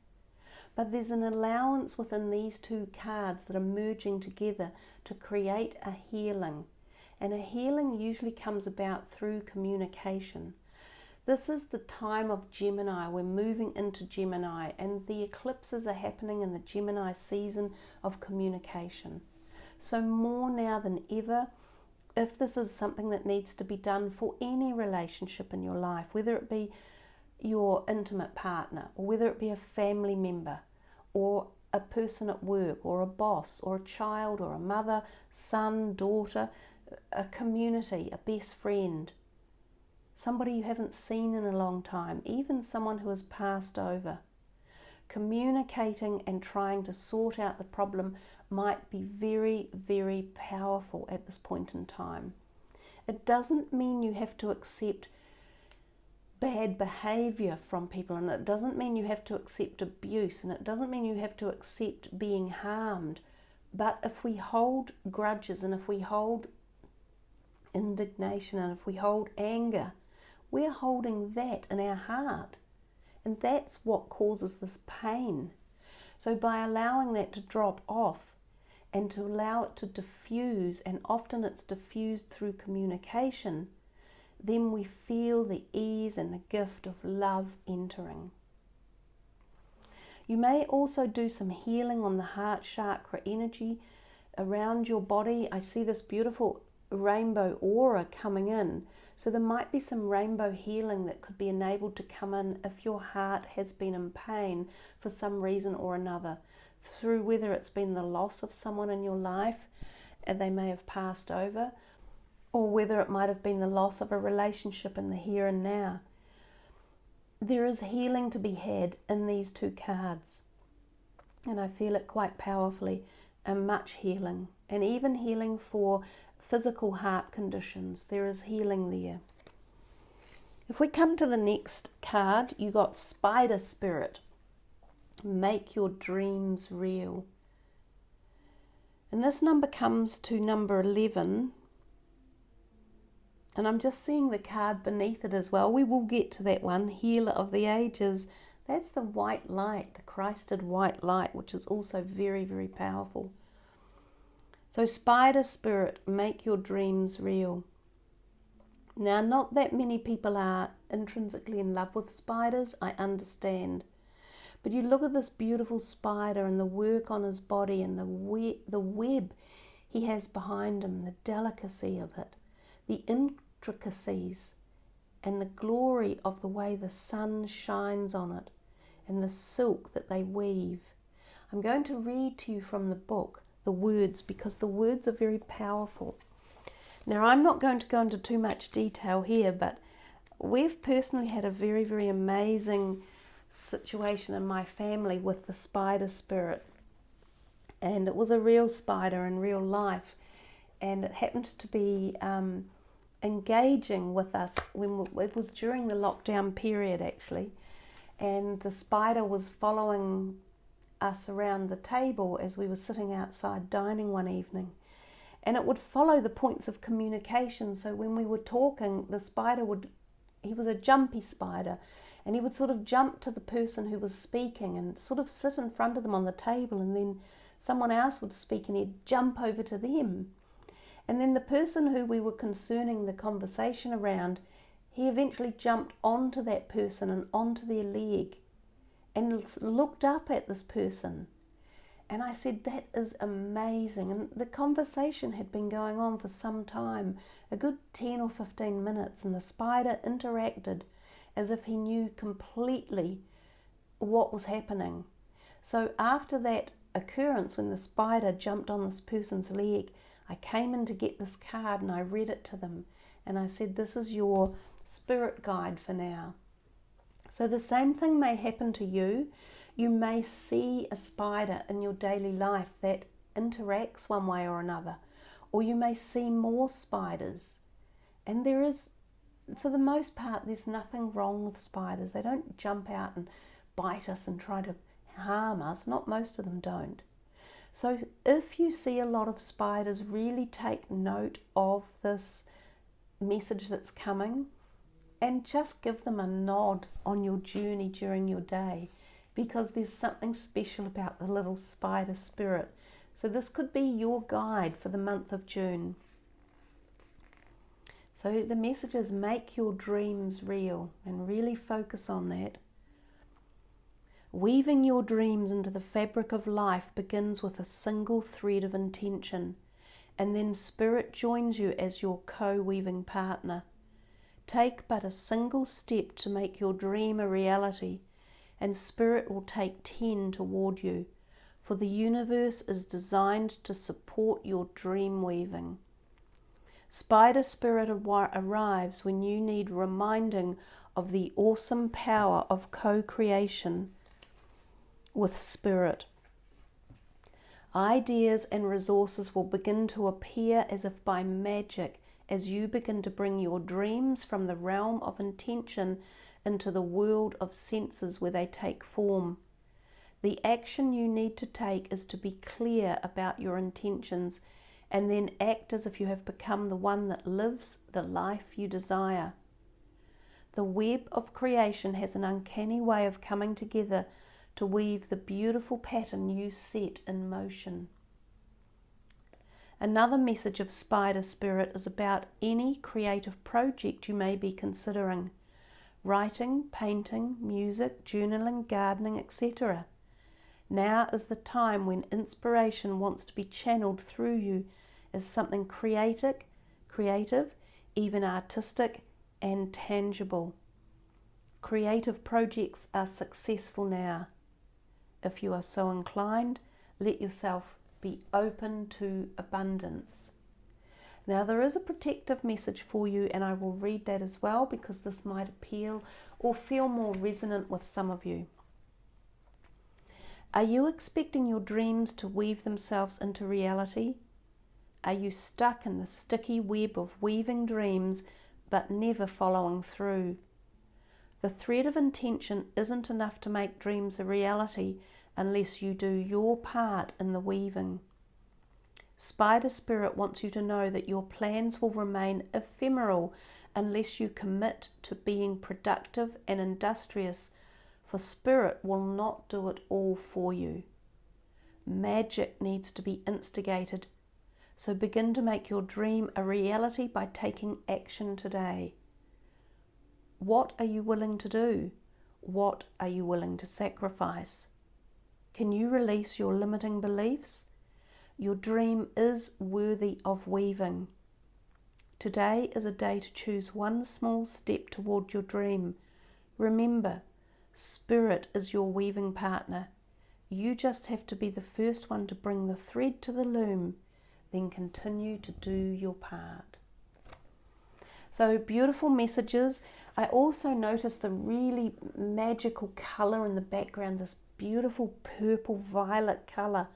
But there's an allowance within these two cards that are merging together to create a healing. And a healing usually comes about through communication. This is the time of Gemini. We're moving into Gemini, and the eclipses are happening in the Gemini season of communication. So more now than ever, if this is something that needs to be done for any relationship in your life, whether it be your intimate partner, or whether it be a family member, or a person at work, or a boss, or a child, or a mother, son, daughter, a community, a best friend, somebody you haven't seen in a long time, even someone who has passed over. Communicating and trying to sort out the problem might be very, very powerful at this point in time. It doesn't mean you have to accept bad behavior from people, and it doesn't mean you have to accept abuse, and it doesn't mean you have to accept being harmed. But if we hold grudges, and if we hold indignation, and if we hold anger, we're holding that in our heart, and that's what causes this pain. So by allowing that to drop off and to allow it to diffuse, and often it's diffused through communication, then we feel the ease and the gift of love entering. You may also do some healing on the heart chakra energy around your body. I see this beautiful rainbow aura coming in. So there might be some rainbow healing that could be enabled to come in if your heart has been in pain for some reason or another, through whether it's been the loss of someone in your life and they may have passed over, or whether it might have been the loss of a relationship in the here and now. There is healing to be had in these two cards, and I feel it quite powerfully, and much healing, and even healing for physical heart conditions. There is healing there. If we come to the next card, you got Spider Spirit. Make your dreams real. And this number comes to number 11. And I'm just seeing the card beneath it as well. We will get to that one, Healer of the Ages. That's the white light, the Christed white light, which is also very, very powerful. So Spider Spirit, make your dreams real. Now, not that many people are intrinsically in love with spiders, I understand. But you look at this beautiful spider and the work on his body and the web he has behind him, the delicacy of it, the intricacies and the glory of the way the sun shines on it and the silk that they weave. I'm going to read to you from the book the words, because the words are very powerful. Now, I'm not going to go into too much detail here, but we've personally had a very, very amazing situation in my family with the Spider Spirit, and it was a real spider in real life, and it happened to be engaging with us when it was during the lockdown period actually, and the spider was following us around the table as we were sitting outside dining one evening, and it would follow the points of communication. So when we were talking, the spider he was a jumpy spider, and he would sort of jump to the person who was speaking and sort of sit in front of them on the table, and then someone else would speak and he'd jump over to them. And then the person who we were concerning the conversation around, he eventually jumped onto that person and onto their leg and looked up at this person. And I said, that is amazing. And the conversation had been going on for some time, a good 10 or 15 minutes, and the spider interacted as if he knew completely what was happening. So after that occurrence, when the spider jumped on this person's leg, I came in to get this card and I read it to them, and I said, this is your spirit guide for now. So the same thing may happen to you. You may see a spider in your daily life that interacts one way or another, or you may see more spiders. And there is, for the most part, there's nothing wrong with spiders. They don't jump out and bite us and try to harm us. Not most of them don't. So if you see a lot of spiders, really take note of this message that's coming and just give them a nod on your journey during your day, because there's something special about the little spider spirit. So this could be your guide for the month of June. So the message is make your dreams real, and really focus on that. Weaving your dreams into the fabric of life begins with a single thread of intention, and then Spirit joins you as your co-weaving partner. Take but a single step to make your dream a reality, and Spirit will take 10 toward you, for the universe is designed to support your dream weaving. Spider Spirit arrives when you need reminding of the awesome power of co-creation with Spirit. Ideas and resources will begin to appear as if by magic as you begin to bring your dreams from the realm of intention into the world of senses where they take form. The action you need to take is to be clear about your intentions and then act as if you have become the one that lives the life you desire. The web of creation has an uncanny way of coming together to weave the beautiful pattern you set in motion. Another message of Spider Spirit is about any creative project you may be considering. Writing, painting, music, journaling, gardening, etc. Now is the time when inspiration wants to be channeled through you as something creative, even artistic and tangible. Creative projects are successful now. If you are so inclined, let yourself be open to abundance. Now there is a protective message for you, and I will read that as well because this might appeal or feel more resonant with some of you. Are you expecting your dreams to weave themselves into reality? Are you stuck in the sticky web of weaving dreams but never following through? The thread of intention isn't enough to make dreams a reality unless you do your part in the weaving. Spider Spirit wants you to know that your plans will remain ephemeral unless you commit to being productive and industrious, for Spirit will not do it all for you. Magic needs to be instigated, so begin to make your dream a reality by taking action today. What are you willing to do? What are you willing to sacrifice? Can you release your limiting beliefs? Your dream is worthy of weaving. Today is a day to choose one small step toward your dream. Remember, Spirit is your weaving partner. You just have to be the first one to bring the thread to the loom, then continue to do your part. So beautiful messages. I also noticed the really magical colour in the background, this beautiful purple violet colour,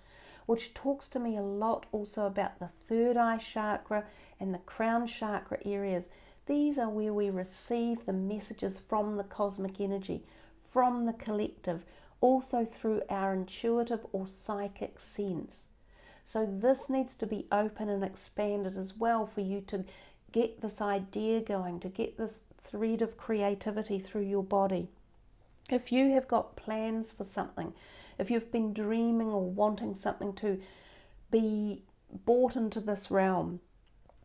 which talks to me a lot also about the third eye chakra and the crown chakra areas. These are where we receive the messages from the cosmic energy, from the collective, also through our intuitive or psychic sense. So this needs to be open and expanded as well for you to get this idea going, to get this thread of creativity through your body. If you have got plans for something, if you've been dreaming or wanting something to be brought into this realm,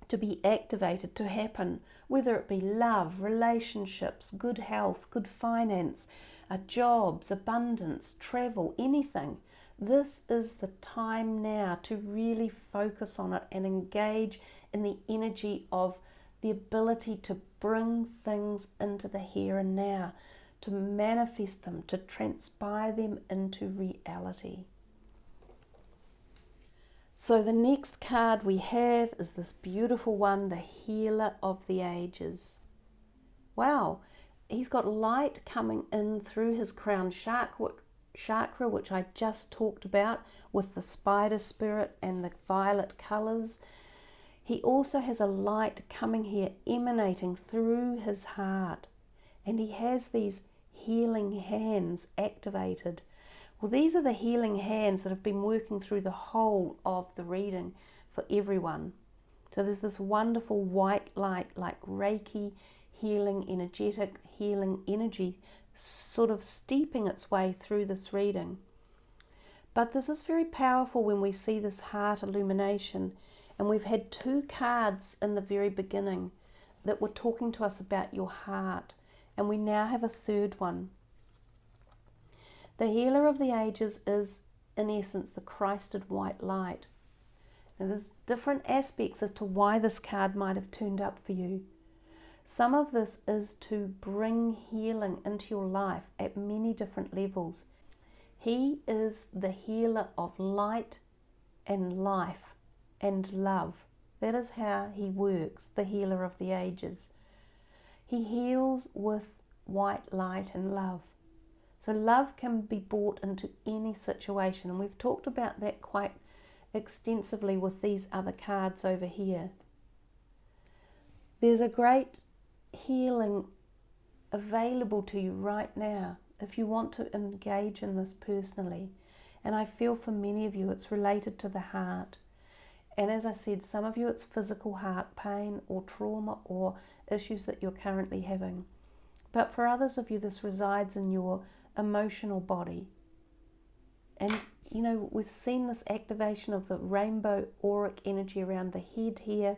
to be activated, to happen, whether it be love, relationships, good health, good finance, jobs, abundance, travel, anything, this is the time now to really focus on it and engage in the energy of the ability to bring things into the here and now, to manifest them, to transpire them into reality. So the next card we have is this beautiful one, the Healer of the Ages. Wow, he's got light coming in through his crown chakra, which I just talked about with the Spider Spirit and the violet colours. He also has a light coming here emanating through his heart, and he has these healing hands activated. Well, these are the healing hands that have been working through the whole of the reading for everyone. So there's this wonderful white light, like Reiki, healing, energetic, healing energy, sort of steeping its way through this reading. But this is very powerful when we see this heart illumination, and we've had two cards in the very beginning. that were talking to us about your heart. And we now have a third one. The healer of the ages is, in essence, the Christed white light. Now, there's different aspects as to why this card might have turned up for you. Some of this is to bring healing into your life at many different levels. He is the healer of light and life and love. That is how he works, the healer of the ages. He heals with white light and love. So love can be brought into any situation, and we've talked about that quite extensively with these other cards over here. There's a great healing available to you right now if you want to engage in this personally. And I feel for many of you it's related to the heart. And as I said, some of you it's physical heart pain or trauma or issues that you're currently having. But for others of you, this resides in your emotional body. And you know, we've seen this activation of the rainbow auric energy around the head here,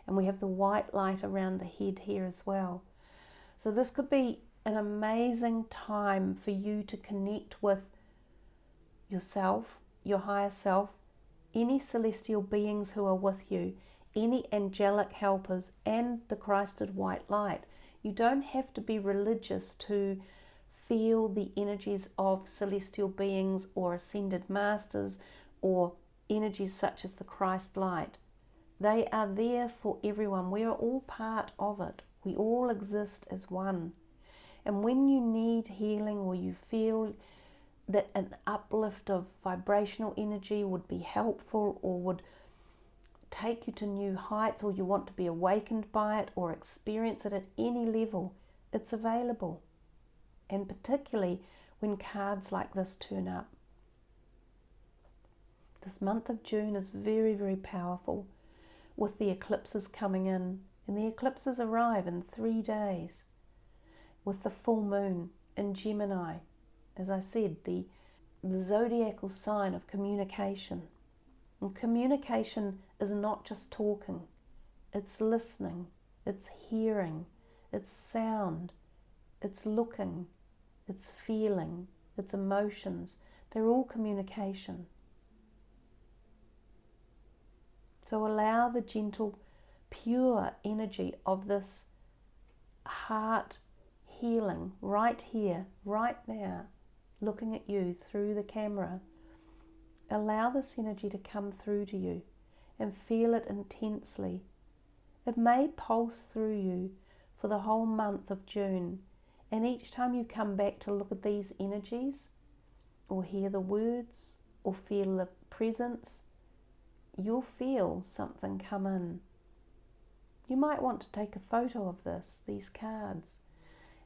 and we have the white light around the head here as well. So this could be an amazing time for you to connect with yourself, your higher self, any celestial beings who are with you, any angelic helpers, and the Christed white light. You don't have to be religious to feel the energies of celestial beings or ascended masters or energies such as the Christ light. They are there for everyone. We are all part of it. We all exist as one. And when you need healing or you feel that an uplift of vibrational energy would be helpful or would take you to new heights, or you want to be awakened by it or experience it at any level, it's available. And particularly when cards like this turn up. This month of June is very, very powerful with the eclipses coming in. And the eclipses arrive in 3 days with the full moon in Gemini. As I said, the zodiacal sign of communication. And communication is not just talking. It's listening. It's hearing. It's sound. It's looking. It's feeling. It's emotions. They're all communication. So allow the gentle, pure energy of this heart healing right here, right now, looking at you through the camera. Allow this energy to come through to you and feel it intensely. It may pulse through you for the whole month of June, and each time you come back to look at these energies or hear the words or feel the presence, you'll feel something come in. You might want to take a photo of these cards,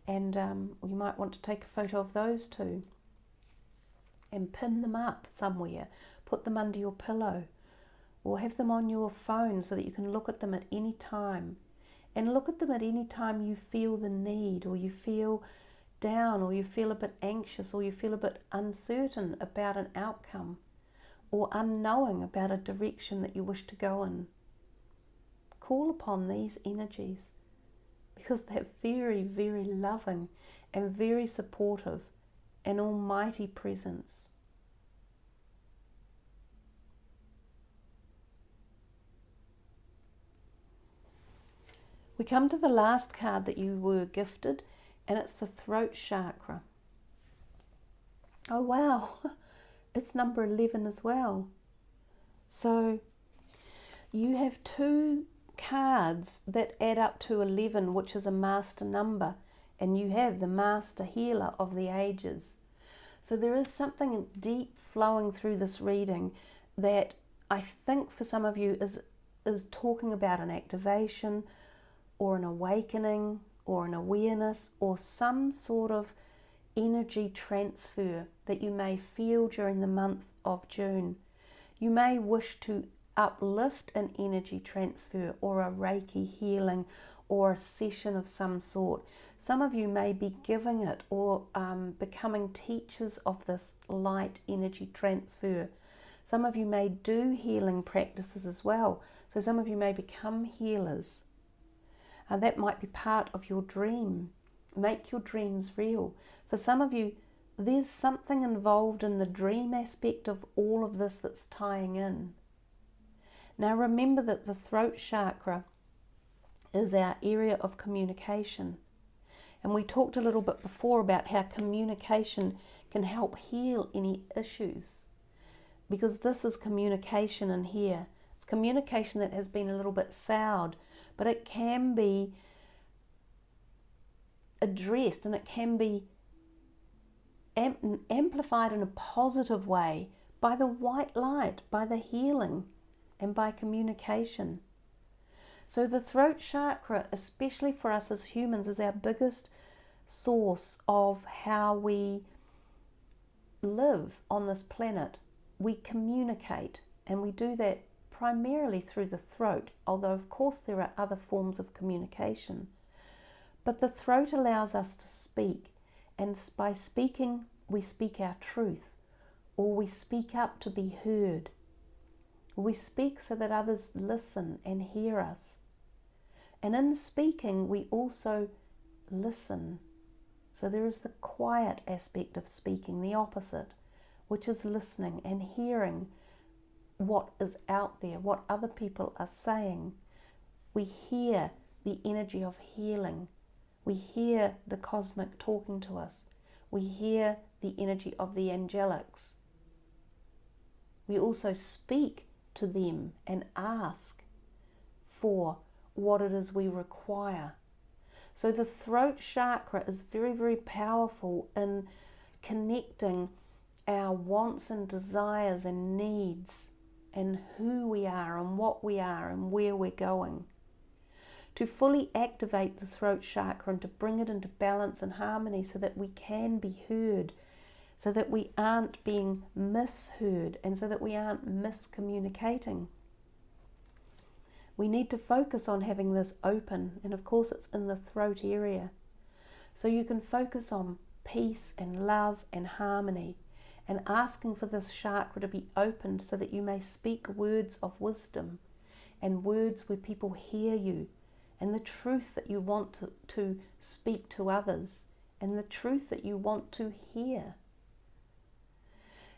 and you might want to take a photo of those two and pin them up somewhere, put them under your pillow, or have them on your phone so that you can look at them at any time. And look at them at any time you feel the need, or you feel down, or you feel a bit anxious, or you feel a bit uncertain about an outcome, or unknowing about a direction that you wish to go in. Call upon these energies because they're very, very loving and very supportive, an almighty presence. We come to the last card that you were gifted, and it's the throat chakra. Oh wow, it's number 11 as well. So you have 2 cards that add up to 11, which is a master number, and you have the master healer of the ages. So there is something deep flowing through this reading that I think for some of you is talking about an activation or an awakening or an awareness or some sort of energy transfer that you may feel during the month of June. You may wish to uplift an energy transfer or a Reiki healing or a session of some sort. Some of you may be giving it or becoming teachers of this light energy transfer. Some of you may do healing practices as well. So some of you may become healers. That might be part of your dream. Make your dreams real. For some of you, there's something involved in the dream aspect of all of this that's tying in. Now remember that the throat chakra is our area of communication. And we talked a little bit before about how communication can help heal any issues. Because this is communication in here. It's communication that has been a little bit soured, but it can be addressed and it can be amplified in a positive way by the white light, by the healing, and by communication. So the throat chakra, especially for us as humans, is our biggest source of how we live on this planet. We communicate, and we do that primarily through the throat, although of course there are other forms of communication. But the throat allows us to speak, and by speaking we speak our truth, or we speak up to be heard. We speak so that others listen and hear us. And in speaking, we also listen. So there is the quiet aspect of speaking, the opposite, which is listening and hearing what is out there, what other people are saying. We hear the energy of healing. We hear the cosmic talking to us. We hear the energy of the angelics. We also speak to them and ask for what it is we require. So the throat chakra is very, very powerful in connecting our wants and desires and needs and who we are and what we are and where we're going. To fully activate the throat chakra and to bring it into balance and harmony so that we can be heard, so that we aren't being misheard, and so that we aren't miscommunicating. We need to focus on having this open, and of course it's in the throat area. So you can focus on peace and love and harmony, and asking for this chakra to be opened so that you may speak words of wisdom and words where people hear you, and the truth that you want to speak to others, and the truth that you want to hear.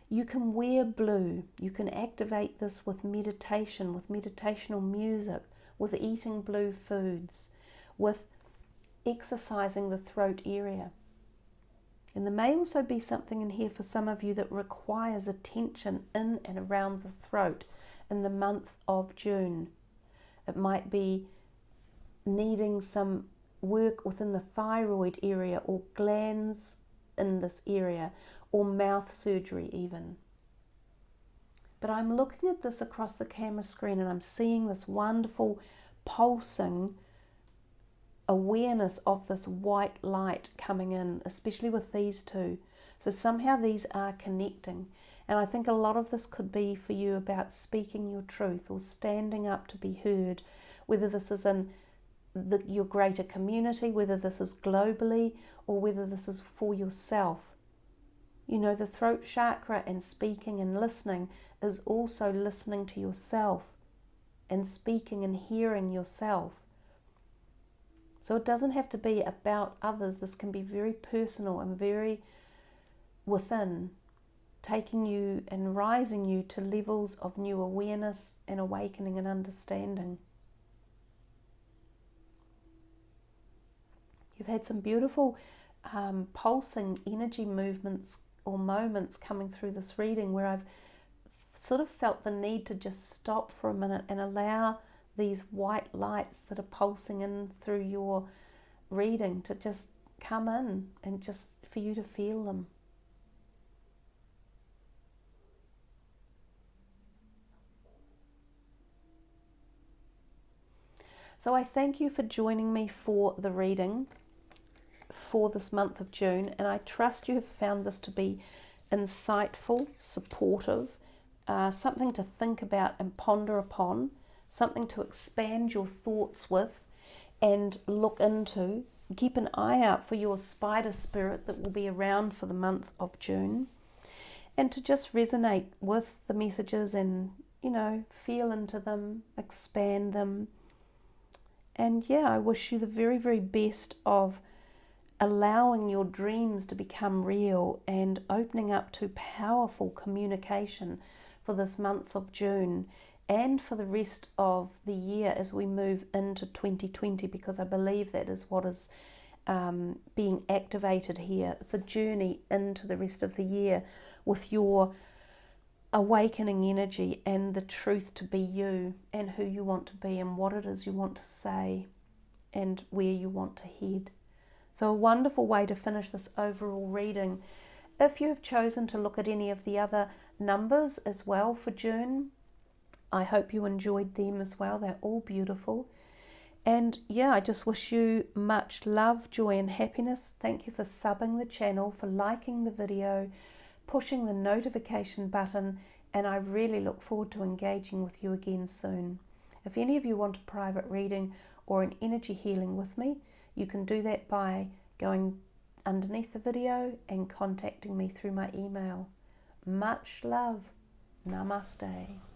You can wear blue. You can activate this with meditation, with meditational music, with eating blue foods, with exercising the throat area. And there may also be something in here for some of you that requires attention in and around the throat in the month of June. It might be needing some work within the thyroid area, or glands in this area, or mouth surgery even. But I'm looking at this across the camera screen and I'm seeing this wonderful pulsing awareness of this white light coming in, especially with these two. So somehow these are connecting. And I think a lot of this could be for you about speaking your truth or standing up to be heard, whether this is in your greater community, whether this is globally, or whether this is for yourself. You know, the throat chakra and speaking and listening is also listening to yourself and speaking and hearing yourself. So it doesn't have to be about others. This can be very personal and very within, taking you and rising you to levels of new awareness and awakening and understanding. You've had some beautiful pulsing energy movements or moments coming through this reading where I've sort of felt the need to just stop for a minute and allow these white lights that are pulsing in through your reading to just come in and just for you to feel them. So I thank you for joining me for the reading for this month of June, and I trust you have found this to be insightful, supportive, something to think about and ponder upon, something to expand your thoughts with and look into. Keep an eye out for your spider spirit that will be around for the month of June, and to just resonate with the messages and, you know, feel into them, expand them, And yeah, I wish you the very, very best of allowing your dreams to become real and opening up to powerful communication for this month of June and for the rest of the year as we move into 2020, because I believe that is what is being activated here. It's a journey into the rest of the year with your awakening energy and the truth to be you and who you want to be and what it is you want to say and where you want to head. So a wonderful way to finish this overall reading. If you have chosen to look at any of the other numbers as well for June, I hope you enjoyed them as well. They're all beautiful. And yeah, I just wish you much love, joy and happiness. Thank you for subbing the channel, for liking the video, pushing the notification button, and I really look forward to engaging with you again soon. If any of you want a private reading or an energy healing with me, you can do that by going underneath the video and contacting me through my email. Much love. Namaste.